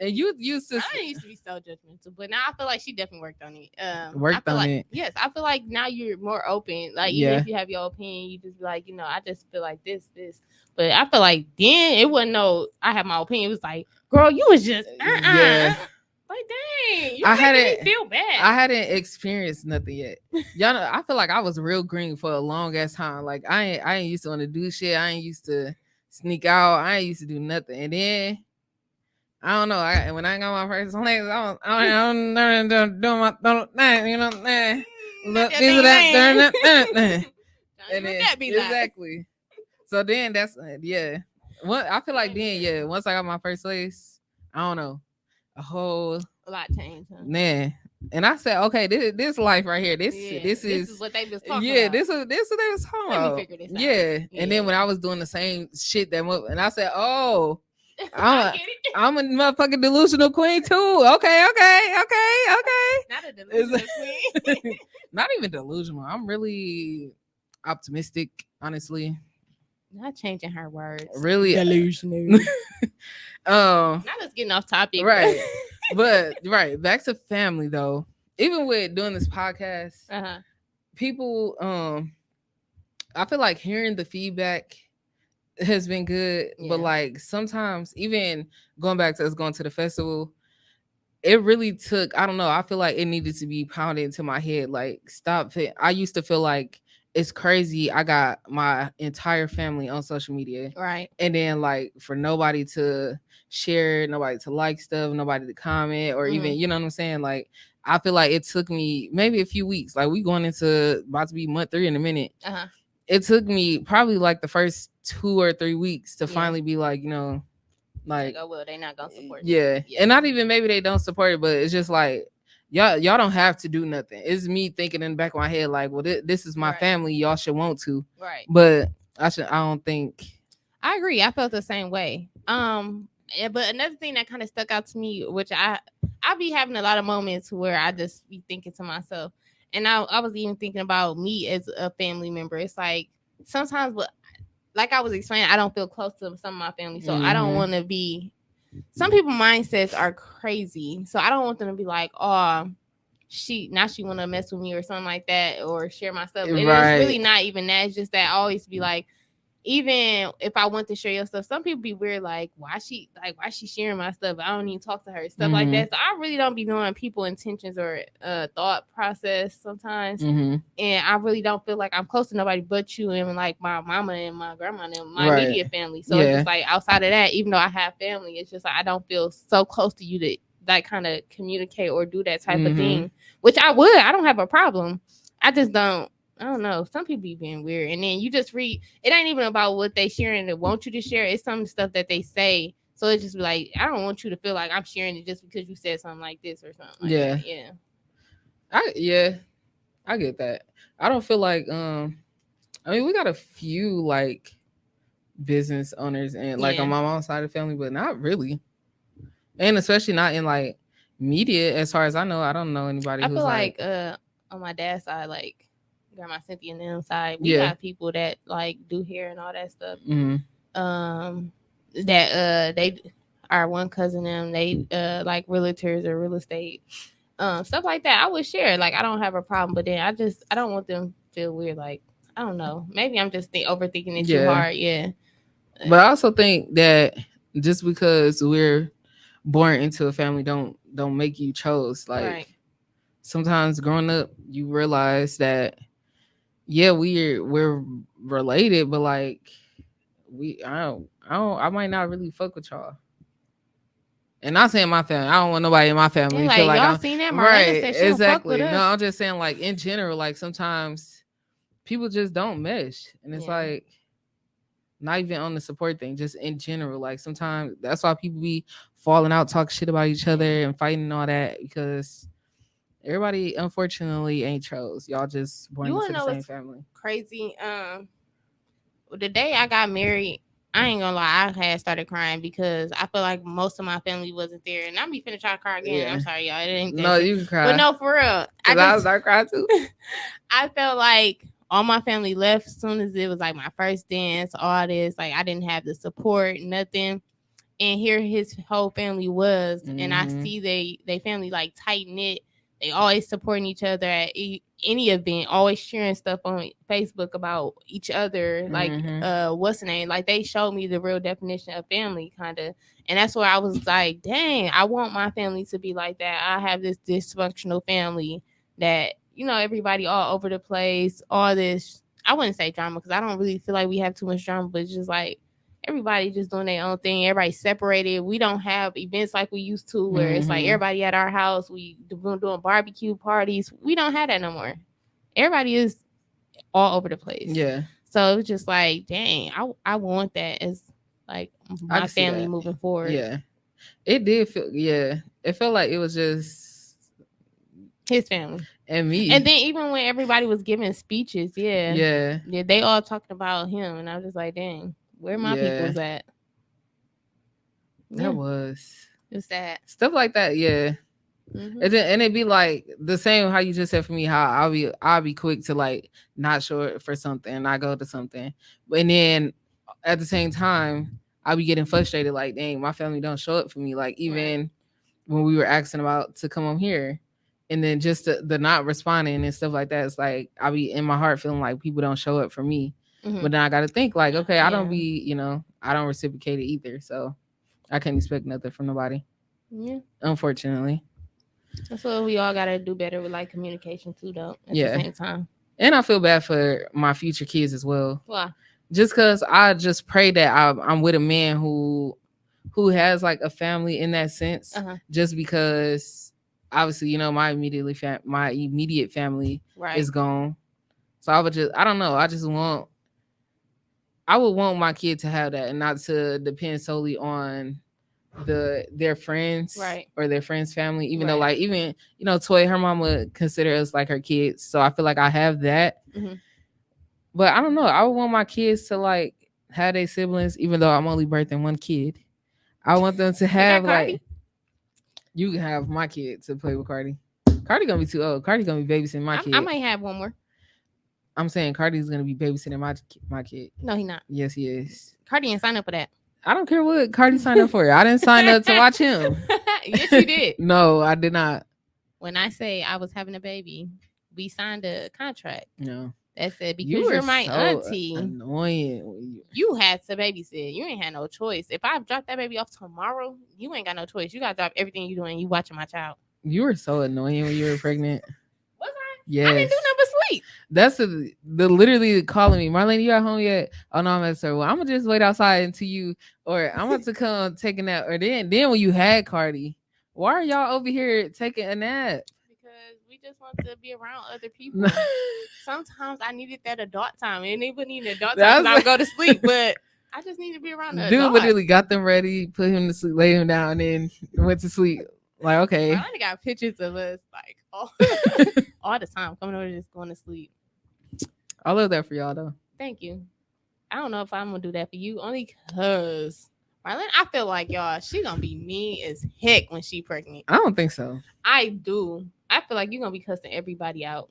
Speaker 1: And you used to.
Speaker 2: I used to be so judgmental, but now I feel like she definitely worked on it.
Speaker 1: Worked on it.
Speaker 2: Yes, I feel like now you're more open. Like even if you have your opinion, you just be like, I just feel like this. But I feel like then it wasn't I have my opinion. It was like, girl, you was just
Speaker 1: yeah.
Speaker 2: Like dang, you making me feel bad.
Speaker 1: I hadn't experienced nothing yet. Y'all know, I feel like I was real green for a long ass time. Like I ain't used to want to do shit. I ain't used to sneak out. I ain't used to do nothing. And then I don't know. When I got my first legs, I don't do my thing, you know. Look, these are that. And then, exactly. So then that's yeah. I feel like then yeah. Once I got my first legs, I don't know. A
Speaker 2: lot changed, huh?
Speaker 1: Man. And I said, okay, this life right here, this is
Speaker 2: what they was talking about.
Speaker 1: Yeah, this is what they was talking about.
Speaker 2: Let me figure this out.
Speaker 1: Yeah. And then when I was doing the same shit and I said, oh, I'm a motherfucking delusional queen too. Okay.
Speaker 2: Not a delusional queen.
Speaker 1: Not even delusional. I'm really optimistic, honestly.
Speaker 2: Not changing her words.
Speaker 1: Really
Speaker 2: delusional.
Speaker 1: Now
Speaker 2: let's get off topic.
Speaker 1: Right. But back to family though. Even with doing this podcast, people I feel like hearing the feedback has been good. Yeah. But like sometimes even going back to us going to the festival, it really took, I don't know, I feel like it needed to be pounded into my head. Like stop it. I used to feel like it's crazy. I got my entire family on social media,
Speaker 2: Right.
Speaker 1: and then like for nobody to share, nobody to like stuff, nobody to comment, or even
Speaker 2: Mhm.
Speaker 1: you know what I'm saying. Like I feel like it took me maybe a few weeks. Like we going into about to be month 3 in a minute.
Speaker 2: Uh-huh.
Speaker 1: It took me probably like the first 2 or 3 weeks to
Speaker 2: Yeah.
Speaker 1: finally be like,
Speaker 2: Like,
Speaker 1: like
Speaker 2: oh well, they not gonna support me.
Speaker 1: yeah,
Speaker 2: Yeah.
Speaker 1: and not even maybe they don't support it, but it's just like y'all don't have to do nothing. It's me thinking in the back of my head like, well, this is my
Speaker 2: Right.
Speaker 1: family. Y'all should want to,
Speaker 2: Right.
Speaker 1: but I don't think.
Speaker 2: I agree. I felt the same way. But another thing that kind of stuck out to me, which I be having a lot of moments where I just be thinking to myself, and I was even thinking about me as a family member. It's like sometimes, but like I was explaining, I don't feel close to some of my family, so I don't
Speaker 1: Mm-hmm.
Speaker 2: want to be. Some people mindsets are crazy, so I don't want them to be like, oh, she want to mess with me or something like that, or share my stuff. And it's really
Speaker 1: Right.
Speaker 2: not even that. It's just that I always be like, even if I want to share your stuff, some people be weird, like why she sharing my stuff? I don't even talk to her, stuff like
Speaker 1: Mm-hmm.
Speaker 2: that. So I really don't be knowing people intentions or thought process sometimes.
Speaker 1: Mm-hmm.
Speaker 2: And I really don't feel like I'm close to nobody but you and like my mama and my grandma and my
Speaker 1: Right.
Speaker 2: immediate family. So it's
Speaker 1: Yeah.
Speaker 2: just like outside of that, even though I have family, it's just like I don't feel so close to you to like kind of communicate or do that type of
Speaker 1: Mm-hmm.
Speaker 2: thing, which I would. I don't have a problem. I just don't. I don't know. Some people be being weird, and then you just read. It ain't even about what they sharing. They want you to share. It's some stuff that they say. So it's just like I don't want you to feel like I'm sharing it just because you said something like this or something like
Speaker 1: Yeah.
Speaker 2: that. Yeah.
Speaker 1: Yeah. I get that. I don't feel like I mean we got a few like business owners and like on
Speaker 2: Yeah.
Speaker 1: my mom's side of the family, but not really. And especially not in like media as far as I know. I don't know anybody
Speaker 2: I
Speaker 1: who's
Speaker 2: feel
Speaker 1: like
Speaker 2: like on my dad's side, like Grandma Cynthia and them side, we
Speaker 1: yeah.
Speaker 2: got people that like do hair and all that stuff.
Speaker 1: Mm-hmm.
Speaker 2: Um, that they are one cousin them. They like realtors or real estate. Stuff like that. I would share. Like I don't have a problem, but then I don't want them to feel weird. Like I don't know. Maybe I'm just overthinking it too
Speaker 1: Yeah.
Speaker 2: hard. Yeah.
Speaker 1: But I also think that just because we're born into a family don't make you chose. Like
Speaker 2: Right.
Speaker 1: sometimes growing up you realize that yeah, we're related, but like I might not really fuck with y'all. And not saying my family. I don't want nobody in my
Speaker 2: And
Speaker 1: family feel
Speaker 2: like
Speaker 1: like
Speaker 2: y'all
Speaker 1: I'm
Speaker 2: seen that Miranda
Speaker 1: right.
Speaker 2: said she don't fuck with
Speaker 1: Exactly. No,
Speaker 2: us.
Speaker 1: I'm just saying like in general, like sometimes people just don't mesh. And it's
Speaker 2: Yeah.
Speaker 1: like not even on the support thing, just in general. Like sometimes that's why people be falling out, talk shit about each other and fighting and all that because everybody unfortunately ain't chose. Y'all just born
Speaker 2: You
Speaker 1: into
Speaker 2: wanna
Speaker 1: the
Speaker 2: know
Speaker 1: same
Speaker 2: what's
Speaker 1: family.
Speaker 2: crazy? The day I got married, I ain't gonna lie, I had started crying because I feel like most of my family wasn't there, and I'm be finna try to cry again.
Speaker 1: Yeah.
Speaker 2: I'm sorry, y'all, it ain't that
Speaker 1: No,
Speaker 2: serious.
Speaker 1: you can
Speaker 2: But
Speaker 1: cry.
Speaker 2: no, for real, I
Speaker 1: Cause I
Speaker 2: just
Speaker 1: start crying too.
Speaker 2: I felt like all my family left as soon as it was like my first dance, all this. Like I didn't have the support, nothing. And here his whole family was, and I
Speaker 1: Mm-hmm.
Speaker 2: see they family like tight knit. They always supporting each other at any event, always sharing stuff on Facebook about each other. Like,
Speaker 1: Mm-hmm.
Speaker 2: what's the name? Like they showed me the real definition of family, kind of. And that's where I was like, dang, I want my family to be like that. I have this dysfunctional family that everybody all over the place, all this. I wouldn't say drama because I don't really feel like we have too much drama, but it's just like everybody just doing their own thing. Everybody separated. We don't have events like we used to where it's like
Speaker 1: Mm-hmm.
Speaker 2: everybody at our house. We doing barbecue parties. We don't have that no more. Everybody is all over the place.
Speaker 1: Yeah.
Speaker 2: So it was just like, dang, I want that as like
Speaker 1: I
Speaker 2: my
Speaker 1: can see
Speaker 2: family
Speaker 1: that.
Speaker 2: moving forward.
Speaker 1: Yeah. It did feel yeah. It felt like it was just
Speaker 2: His family.
Speaker 1: and me.
Speaker 2: And then even when everybody was giving speeches,
Speaker 1: Yeah.
Speaker 2: they all talking about him, and I was just like, dang, where my
Speaker 1: Yeah.
Speaker 2: people's at?
Speaker 1: That
Speaker 2: Yeah,
Speaker 1: was
Speaker 2: it's sad.
Speaker 1: stuff like that, yeah.
Speaker 2: Mm-hmm.
Speaker 1: And it'd be like the same how you just said for me, how I'll be quick to like not show it for something and I go to something. And then at the same time, I'll be getting frustrated, like, dang, my family don't show up for me. Like
Speaker 2: Right.
Speaker 1: even when we were asking about to come on here. And then just the not responding and stuff like that. It's like I'll be in my heart feeling like people don't show up for me.
Speaker 2: Mm-hmm.
Speaker 1: But then I gotta think like, okay, I don't
Speaker 2: Yeah.
Speaker 1: be, I don't reciprocate it either. So I can't expect nothing from nobody.
Speaker 2: Yeah.
Speaker 1: Unfortunately.
Speaker 2: That's what we all gotta do better with like communication too, though. At the
Speaker 1: Yeah.
Speaker 2: same time.
Speaker 1: And I feel bad for my future kids as well.
Speaker 2: Why?
Speaker 1: Just because I just pray that I'm with a man who has like a family in that sense. Just because obviously, my immediate family is gone. So I don't know. I would want my kid to have that and not to depend solely on their friends or their friends' family. Even though like even Toy, her mama consider us like her kids. So I feel like I have that. But I don't know. I would want my kids to like have their siblings, even though I'm only birthing one kid. I want them to have like you can have my kid to play with Cardi. Cardi gonna be too old. Cardi gonna be babysitting my kid.
Speaker 2: I might have one more.
Speaker 1: I'm saying Cardi's gonna be babysitting my kid.
Speaker 2: No, he not.
Speaker 1: Yes, he is.
Speaker 2: Cardi didn't sign up for that.
Speaker 1: I don't care what Cardi signed up for. I didn't sign up to watch him.
Speaker 2: Yes, you did.
Speaker 1: No, I did not.
Speaker 2: When I say I was having a baby, we signed a contract.
Speaker 1: No.
Speaker 2: That said, because you're my auntie.
Speaker 1: Annoying.
Speaker 2: You had to babysit. You ain't had no choice. If I drop that baby off tomorrow, you ain't got no choice. You gotta drop everything you doing. You watching my child.
Speaker 1: You were so annoying when you were pregnant.
Speaker 2: Was I?
Speaker 1: Yes.
Speaker 2: I didn't do nothing but sleep.
Speaker 1: That's the literally calling me. Marlene, you at home yet? Oh no, I'm at sir. Well, I'm gonna just wait outside until you, or I'm about to come take a nap. Or then when you had Cardi, why are y'all over here taking a nap?
Speaker 2: Because we just want to be around other people. Sometimes I needed that adult time, and it wouldn't even adult time. I would go to sleep, but I just need to be around the adult.
Speaker 1: Literally got them ready, put him to sleep, lay him down, and then went to sleep. Like, okay.
Speaker 2: I only got pictures of us like all the time coming over just going to sleep.
Speaker 1: I love that for y'all though.
Speaker 2: Thank you. I don't know if I'm gonna do that for you, only because Marlene, I feel like y'all, she gonna be mean as heck when she pregnant.
Speaker 1: I don't think so.
Speaker 2: I do. I feel like you're gonna be cussing everybody out.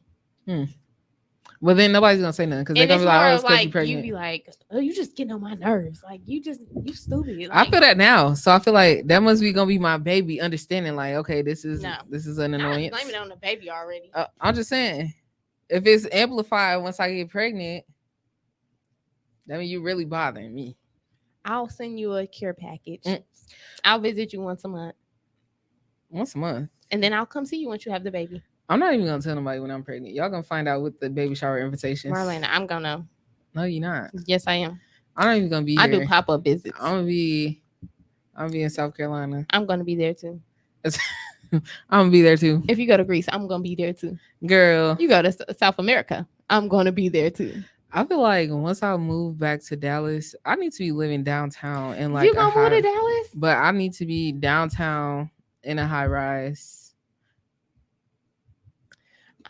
Speaker 1: Well, then nobody's gonna say nothing because they're gonna be like, "Oh, it's because you're pregnant."
Speaker 2: You be like, "Oh, you just getting on my nerves. Like you stupid." Like,
Speaker 1: I feel that now, so I feel like that must be gonna be my baby understanding. Like, okay, this is an annoyance.
Speaker 2: I blame it on the baby already.
Speaker 1: I'm just saying, if it's amplified once I get pregnant, that means you really bothering me.
Speaker 2: I'll send you a care package. I'll visit you once a month.
Speaker 1: Once a month,
Speaker 2: and then I'll come see you once you have the baby.
Speaker 1: I'm not even gonna tell nobody when I'm pregnant. Y'all gonna find out with the baby shower invitations.
Speaker 2: Marlena, I'm gonna.
Speaker 1: No, you're not.
Speaker 2: Yes, I am.
Speaker 1: I'm not even gonna be here.
Speaker 2: I do pop-up visits.
Speaker 1: I'm gonna be in South Carolina.
Speaker 2: I'm gonna be there too.
Speaker 1: I'm gonna be there too.
Speaker 2: If you go to Greece, I'm gonna be there too.
Speaker 1: Girl,
Speaker 2: you go to South America, I'm gonna be there too.
Speaker 1: I feel like once I move back to Dallas, I need to be living downtown and like
Speaker 2: you gonna move to Dallas?
Speaker 1: But I need to be downtown in a high rise.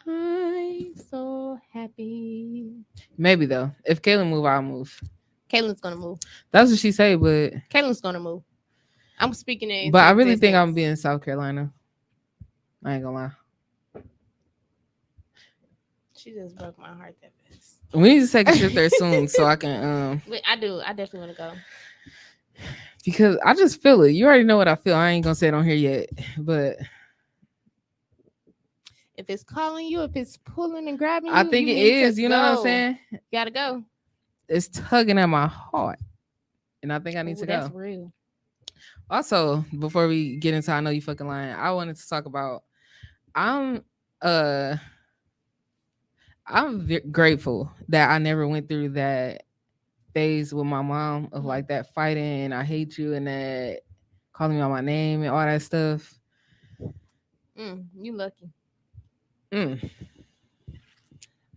Speaker 2: I'm so happy.
Speaker 1: Maybe though. If Kaylin move, I'll move.
Speaker 2: Kaylin's gonna move.
Speaker 1: That's what she say, but
Speaker 2: Kaylin's gonna move. I'm speaking it.
Speaker 1: But I really think I'm gonna be in South Carolina. I ain't gonna lie.
Speaker 2: She just broke my heart that fast.
Speaker 1: We need to take a trip there soon so I can
Speaker 2: I do. I definitely want to go.
Speaker 1: Because I just feel it. You already know what I feel. I ain't gonna say it on here yet. But
Speaker 2: if it's calling you, if it's pulling and grabbing you,
Speaker 1: I think it is. You know what I'm saying?
Speaker 2: You gotta go.
Speaker 1: It's tugging at my heart. And I think I need to go.
Speaker 2: That's real.
Speaker 1: Also, before we get into I Know You Fucking Lying, I wanted to talk about I'm grateful that I never went through that phase with my mom of like that fighting and I hate you and that calling me out my name and all that stuff.
Speaker 2: You lucky.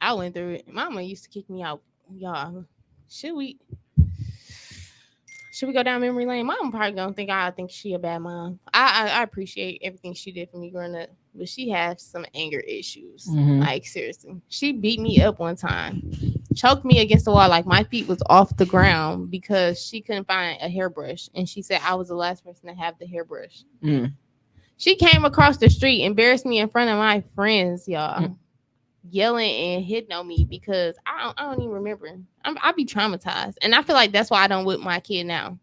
Speaker 2: I went through it. Mama used to kick me out. Y'all, should we go down memory lane? Mom probably gonna think I think she a bad mom. I appreciate everything she did for me growing up, but she has some anger issues. Like seriously, she beat me up one time, choked me against the wall, like my feet was off the ground because she couldn't find a hairbrush, and she said I was the last person to have the hairbrush. She came across the street, embarrassed me in front of my friends, y'all, yelling and hitting on me because I don't even remember. I be traumatized, and I feel like that's why I don't whip my kid now.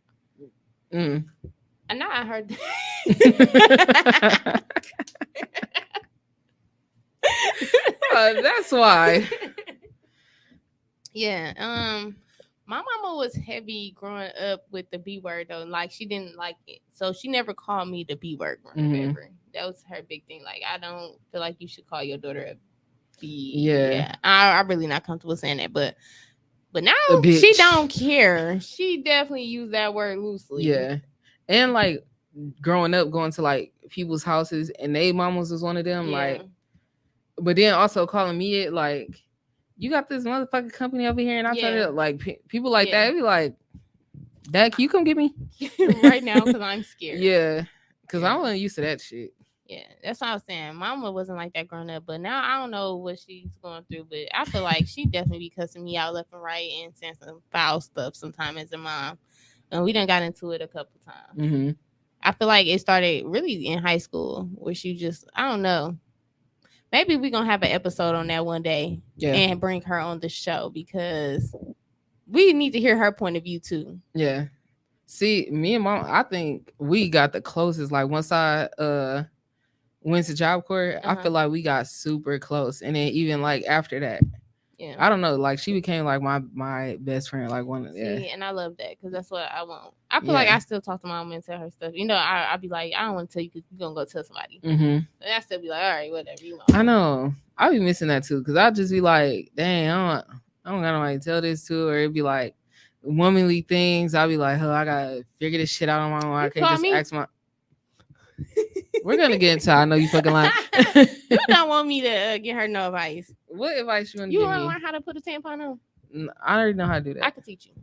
Speaker 2: And now I heard that.
Speaker 1: That's why.
Speaker 2: Yeah. My mama was heavy growing up with the B word though. Like she didn't like it, so she never called me the B word. Remember, that was her big thing. Like I don't feel like you should call your daughter
Speaker 1: Yeah.
Speaker 2: I really not comfortable saying that, but now
Speaker 1: A
Speaker 2: she
Speaker 1: bitch.
Speaker 2: don't care. She definitely used that word loosely.
Speaker 1: Yeah. And like growing up, going to like people's houses, and they mamas was one of them.
Speaker 2: Yeah.
Speaker 1: Like, but then also calling me it like, you got this motherfucking company over here, and I told
Speaker 2: Yeah.
Speaker 1: her like people like
Speaker 2: Yeah.
Speaker 1: that. It'd be like, Dad, can you come get me
Speaker 2: right now because I'm scared.
Speaker 1: Yeah, because
Speaker 2: Yeah.
Speaker 1: I wasn't used to that shit.
Speaker 2: Yeah, that's what I was saying. Mama wasn't like that growing up, but now I don't know what she's going through. But I feel like she definitely be cussing me out left and right and saying some foul stuff sometimes as a mom. And we done got into it a couple times.
Speaker 1: Mm-hmm.
Speaker 2: I feel like it started really in high school, where she just, I don't know. Maybe we're gonna have an episode on that one day,
Speaker 1: Yeah.
Speaker 2: and bring her on the show because we need to hear her point of view too.
Speaker 1: Yeah. See, me and mom, I think we got the closest. Like once I went to Job Corps, I feel like we got super close. And then even like after that,
Speaker 2: Yeah,
Speaker 1: I don't know, like she became like my best friend. Like one.
Speaker 2: See, and I love that because that's what I want. I feel like I still talk to mom and tell her stuff. You know, I be like, I don't want to tell you because you're gonna go tell somebody.
Speaker 1: Mm-hmm.
Speaker 2: And I still be like, all right, whatever you want.
Speaker 1: I know. I be missing that too, because I just be like, dang, I don't got nobody to tell this to, or it'd be like womanly things. I'll be like, oh, I gotta figure this shit out on my own. I can't just ask my. We're gonna get into. I know you fucking lying.
Speaker 2: You don't want me to get her no advice.
Speaker 1: What advice you want to
Speaker 2: give
Speaker 1: me?
Speaker 2: You want to learn how to put a tampon on?
Speaker 1: I already know how to do that.
Speaker 2: I could teach you.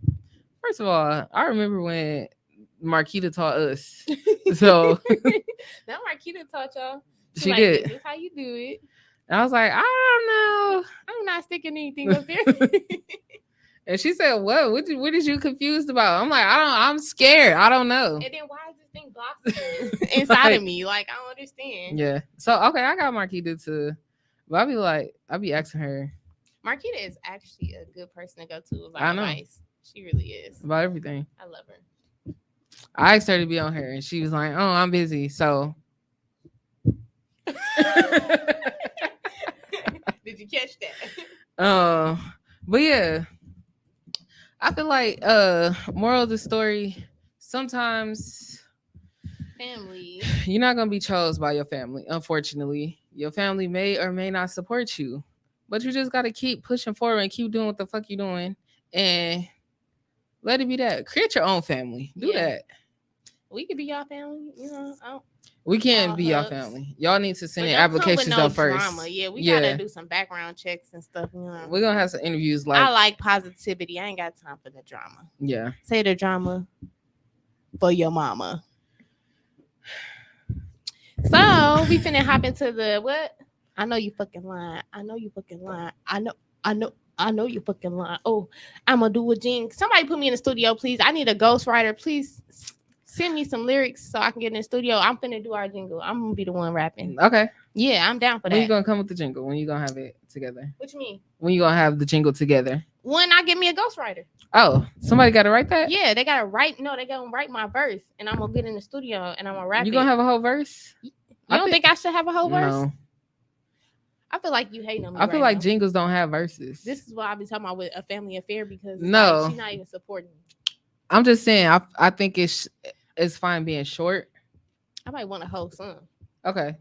Speaker 1: First of all, I remember when Marquita taught us. So
Speaker 2: now Marquita taught y'all.
Speaker 1: She
Speaker 2: like,
Speaker 1: did.
Speaker 2: This is how you do it.
Speaker 1: And I was like, I don't know.
Speaker 2: I'm not sticking anything up there.
Speaker 1: And she said, what is you confused about? I'm like, I'm scared. I don't know.
Speaker 2: And then why is this thing blocked inside of me? Like, I don't understand.
Speaker 1: Yeah. So, okay, I got Marquita too. But I be asking her.
Speaker 2: Marquita is actually a good person to go to about advice. She really is.
Speaker 1: About everything.
Speaker 2: I love her.
Speaker 1: I asked her to be on her, and she was like, oh, I'm busy. So.
Speaker 2: Did you catch that?
Speaker 1: But yeah. I feel like moral of the story, sometimes
Speaker 2: family,
Speaker 1: you're not gonna be chose by your family. Unfortunately, your family may or may not support you, but you just gotta keep pushing forward and keep doing what the fuck you doing, and let it be that. Create your own family. Do that.
Speaker 2: We could be y'all family, you know.
Speaker 1: We can't be y'all family. Y'all need to send in applications out first.
Speaker 2: Drama. Yeah, we gotta do some background checks and stuff. You know,
Speaker 1: we're gonna have some interviews. Like,
Speaker 2: I like positivity. I ain't got time for the drama.
Speaker 1: Yeah,
Speaker 2: say the drama for your mama. So we finna hop into the what? I know you fucking lying. I know you fucking lying. I know you fucking lying. Oh, I'm gonna do a jinx. Somebody put me in the studio, please. I need a ghostwriter. Please send me some lyrics so I can get in the studio. I'm finna do our jingle. I'm gonna be the one rapping.
Speaker 1: Okay.
Speaker 2: Yeah, I'm down for that.
Speaker 1: When you gonna come with the jingle? When you gonna have it together?
Speaker 2: What you mean?
Speaker 1: When you gonna have the jingle together?
Speaker 2: When I get me a ghostwriter.
Speaker 1: Oh, somebody gotta write that?
Speaker 2: Yeah, they gotta write. No, they gotta write my verse, and I'm gonna get in the studio and I'm gonna rap.
Speaker 1: You gonna have a whole verse?
Speaker 2: You don't think I should have a whole verse?
Speaker 1: No.
Speaker 2: I feel like you hate on me.
Speaker 1: I feel like jingles don't have verses.
Speaker 2: This is what I be talking about with a family affair because
Speaker 1: no,
Speaker 2: she's not even supporting me.
Speaker 1: I'm just saying. I think it's fine being short.
Speaker 2: I might want a whole song.
Speaker 1: Okay,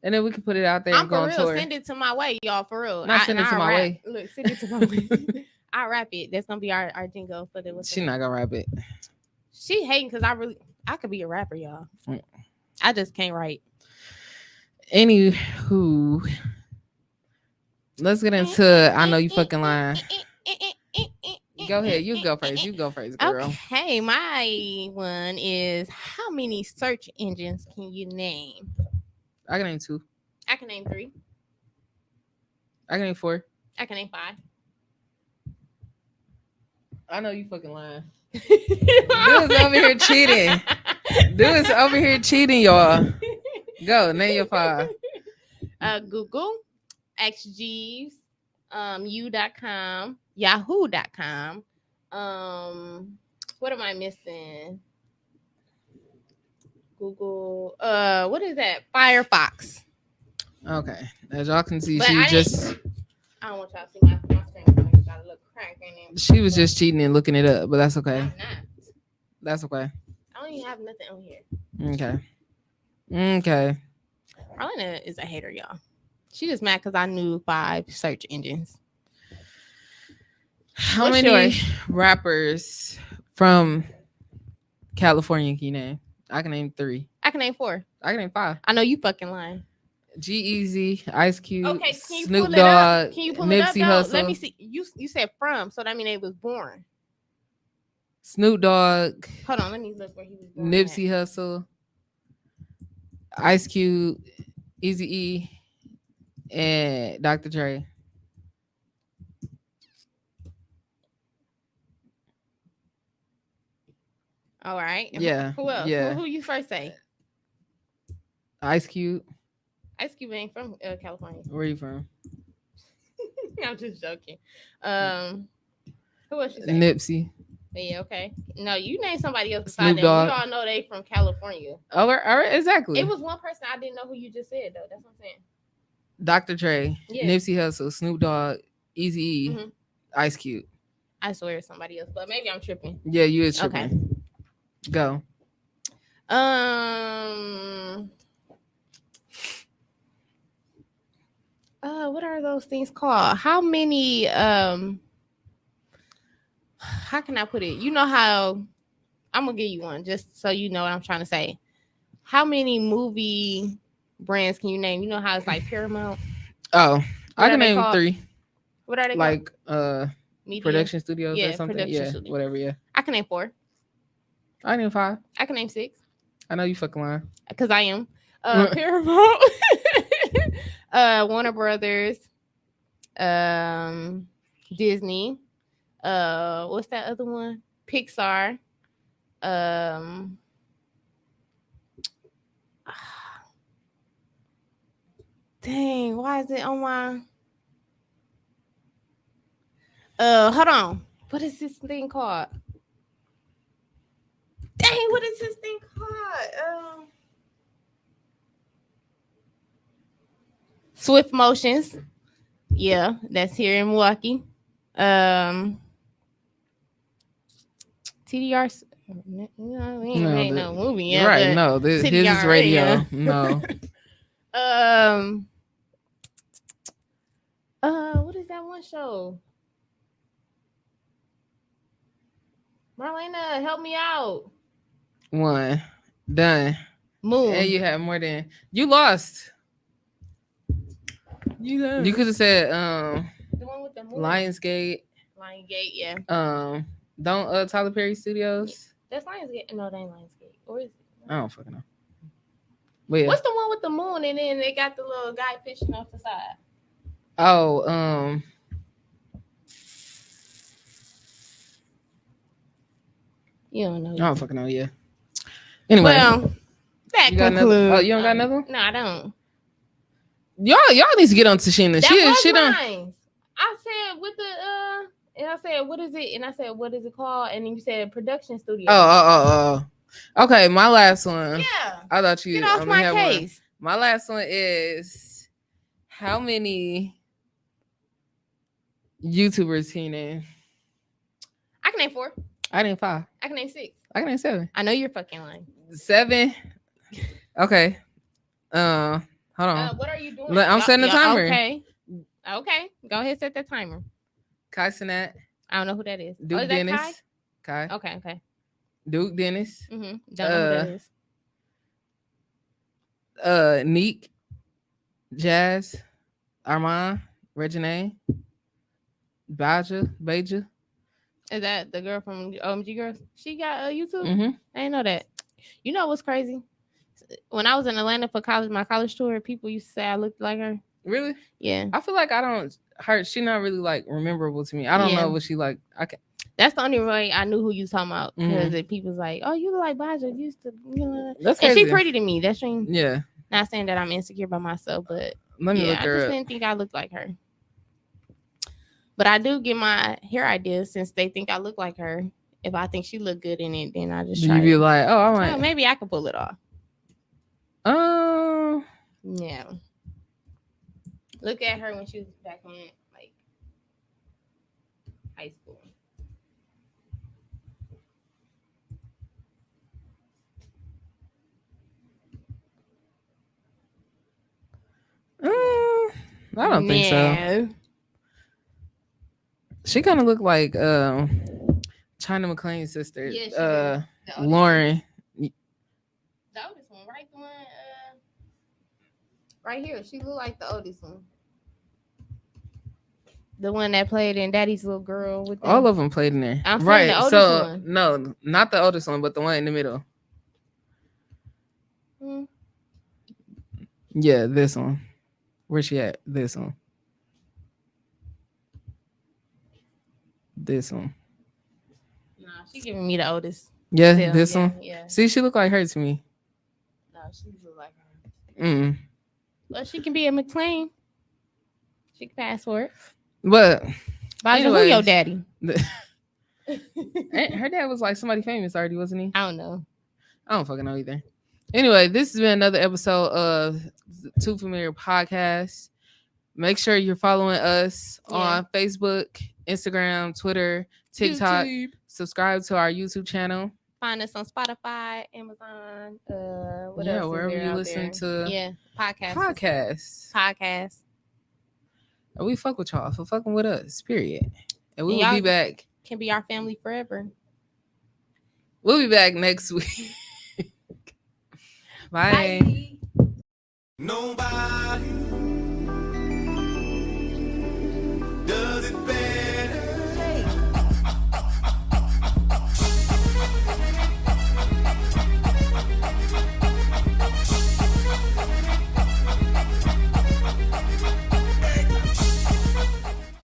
Speaker 1: and then we can put it out there and go on tour.
Speaker 2: Send it to my way, y'all. For real,
Speaker 1: not send it to my way.
Speaker 2: Look, send it to my way. I rap it. That's gonna be our jingle for the.
Speaker 1: She not gonna rap it.
Speaker 2: She hating because I could be a rapper, y'all. I just can't write.
Speaker 1: Anywho, let's get into I know you fucking lying. Go ahead. You go first. You go first, girl.
Speaker 2: Okay, my one is how many search engines can you name?
Speaker 1: I can name 2.
Speaker 2: I can name 3.
Speaker 1: I can name 4.
Speaker 2: I can name 5.
Speaker 1: I know you fucking lying. Dude's over here cheating. Dude's over here cheating, y'all. Go, name your 5.
Speaker 2: Google, XGeeves, U.com, Yahoo.com. What am I missing? Google. What is that? Firefox.
Speaker 1: Okay, as y'all can see,
Speaker 2: but
Speaker 1: she was just.
Speaker 2: I don't want y'all to see my screen. Got a little crack in it.
Speaker 1: She was just cheating and looking it up, but that's okay.
Speaker 2: I'm not.
Speaker 1: That's okay.
Speaker 2: I don't even have nothing on here.
Speaker 1: Okay.
Speaker 2: Marlena is a hater, y'all. She just mad because I knew 5 search engines.
Speaker 1: How
Speaker 2: What's
Speaker 1: many
Speaker 2: yours?
Speaker 1: rappers from California can you name? I can name 3.
Speaker 2: I can name 4.
Speaker 1: I can name 5.
Speaker 2: I know you fucking lying.
Speaker 1: G-Eazy, Ice Cube,
Speaker 2: Okay, can you
Speaker 1: Snoop
Speaker 2: pull it up?
Speaker 1: Dogg,
Speaker 2: Can you pull it up
Speaker 1: Nipsey
Speaker 2: though? Let me
Speaker 1: Hussle,
Speaker 2: see. You said from, so that mean they was born.
Speaker 1: Snoop Dogg,
Speaker 2: Hold on, let me look where he was born at.
Speaker 1: Nipsey Hussle, Ice Cube, Easy E, and Dr. Dre.
Speaker 2: All right.
Speaker 1: Yeah,
Speaker 2: Who else?
Speaker 1: yeah.
Speaker 2: Who you first say?
Speaker 1: Ice Cube.
Speaker 2: Ice Cube ain't from California.
Speaker 1: Where you from?
Speaker 2: I'm just joking. Um, who else you say?
Speaker 1: Nipsey.
Speaker 2: Yeah, okay. No, you name somebody else beside
Speaker 1: Snoop
Speaker 2: them. We
Speaker 1: Dogg.
Speaker 2: all know they from California.
Speaker 1: Oh, all right, exactly.
Speaker 2: It was one person I didn't know who you just said though. That's what I'm saying.
Speaker 1: Dr. Dre,
Speaker 2: Yeah.
Speaker 1: Nipsey Hussle, Snoop Dogg, Easy E, Ice Cube.
Speaker 2: I swear it's somebody else, but maybe I'm tripping.
Speaker 1: Yeah, you is tripping.
Speaker 2: Okay.
Speaker 1: Go.
Speaker 2: What are those things called? How many how can I put it? You know how I'm gonna give you one just so you know what I'm trying to say. How many movie brands can you name? You know how it's like Paramount?
Speaker 1: Oh, I can name 3.
Speaker 2: What are they
Speaker 1: like
Speaker 2: called?
Speaker 1: Media? Production studios or something? Yeah,
Speaker 2: studios.
Speaker 1: Whatever, yeah.
Speaker 2: I can name 4.
Speaker 1: I can name 5.
Speaker 2: I can name 6.
Speaker 1: I know you fucking lying.
Speaker 2: Because I am. Paramount. Warner Brothers. Disney. What's that other one? Pixar. Dang, why is it on my hold on. What is this thing called? Dang, what is this thing called? Swift Motions. Yeah, that's here in Milwaukee. TDR. You know, we ain't made no movie yet.
Speaker 1: Right, no. His is radio. No.
Speaker 2: What is that one show? Marlena, help me out.
Speaker 1: 1. Done.
Speaker 2: Moon.
Speaker 1: And you have more than you lost. You could have said
Speaker 2: the one with the moon.
Speaker 1: Lionsgate.
Speaker 2: Lionsgate, yeah.
Speaker 1: Don't Tyler Perry Studios.
Speaker 2: That's Lionsgate. No, that ain't Lionsgate. Or is it?
Speaker 1: I don't fucking know. But yeah.
Speaker 2: What's the one with the moon and then they got the little guy fishing off the side?
Speaker 1: Oh,
Speaker 2: you don't know.
Speaker 1: I don't fucking know. Yeah. Anyway,
Speaker 2: well, that
Speaker 1: you got
Speaker 2: concludes.
Speaker 1: another? Oh, you don't got another one?
Speaker 2: No, I don't.
Speaker 1: Y'all need to get on Tashina.
Speaker 2: She don't. I said with the and I said what is it? And I said what is it called? And then you said production studio.
Speaker 1: Oh. Okay, my last one.
Speaker 2: Yeah.
Speaker 1: I thought you
Speaker 2: get off my case.
Speaker 1: One. My last one is how many YouTubers can you name?
Speaker 2: I can name 4.
Speaker 1: I name 5.
Speaker 2: I can name 6.
Speaker 1: I can name 7.
Speaker 2: I know you're fucking lying.
Speaker 1: 7. Okay. Hold on.
Speaker 2: What are you doing?
Speaker 1: I'm setting the timer.
Speaker 2: Okay. Go ahead, set that timer.
Speaker 1: Kai Cenat.
Speaker 2: I don't know who that is.
Speaker 1: Duke
Speaker 2: is
Speaker 1: Dennis.
Speaker 2: That
Speaker 1: Kai?
Speaker 2: Okay.
Speaker 1: Duke Dennis.
Speaker 2: Don't know who that is.
Speaker 1: Neek, Jazz, Armand, Regine, Baja.
Speaker 2: Is that the girl from OMG Girls? She got YouTube?
Speaker 1: Mm-hmm.
Speaker 2: I didn't know that. You know what's crazy? When I was in Atlanta for college, my college tour, people used to say I looked like her.
Speaker 1: Really?
Speaker 2: Yeah.
Speaker 1: I feel like she not really like memorable to me. I don't know what she like.
Speaker 2: That's the only way I knew who you was talking about. Because people's like, oh, you look like Baja. You used to,
Speaker 1: That's crazy.
Speaker 2: And she pretty to me. That's strange.
Speaker 1: Yeah.
Speaker 2: Not saying that I'm insecure by myself, but
Speaker 1: let me look her
Speaker 2: I just
Speaker 1: up.
Speaker 2: didn't think I looked like her. But I do get my hair ideas since they think I look like her. If I think she look good in it, then I just try.
Speaker 1: You be like, oh, I might.
Speaker 2: Maybe I could pull it off.
Speaker 1: Oh.
Speaker 2: Yeah. Look at her when she was back in like high school.
Speaker 1: I don't think so.
Speaker 2: No.
Speaker 1: She kind of looked like China McClain's sister.
Speaker 2: Yeah, she do. The oldest
Speaker 1: Lauren.
Speaker 2: The oldest one, right? The one right here. She look like the oldest one. The one that played in Daddy's Little Girl with them.
Speaker 1: All of them played in there.
Speaker 2: I'm saying
Speaker 1: right.
Speaker 2: the oldest
Speaker 1: so
Speaker 2: one.
Speaker 1: no, not the oldest one, but the one in the middle. Yeah, this one. Where's she at? This one. This one.
Speaker 2: Nah, she giving me the oldest.
Speaker 1: Yeah,
Speaker 2: still.
Speaker 1: this
Speaker 2: Yeah,
Speaker 1: one.
Speaker 2: yeah.
Speaker 1: See, she look like her to me.
Speaker 2: No, she look like her. Well, she can be a McLean. She can pass for it.
Speaker 1: But
Speaker 2: Baja, who your daddy?
Speaker 1: Her dad was like somebody famous already, wasn't he?
Speaker 2: I don't know.
Speaker 1: I don't fucking know either. Anyway, this has been another episode of Too Familiar Podcast. Make sure you're following us on Facebook, Instagram, Twitter, TikTok. YouTube. Subscribe to our YouTube channel.
Speaker 2: Find us on Spotify, Amazon, what
Speaker 1: yeah,
Speaker 2: else
Speaker 1: wherever
Speaker 2: is there
Speaker 1: you
Speaker 2: out
Speaker 1: listen
Speaker 2: there?
Speaker 1: to
Speaker 2: Podcasts.
Speaker 1: And we fuck with y'all for fucking with us, period. And we will
Speaker 2: y'all
Speaker 1: be back.
Speaker 2: Can be our family forever.
Speaker 1: We'll be back next week. Bye.
Speaker 3: Nobody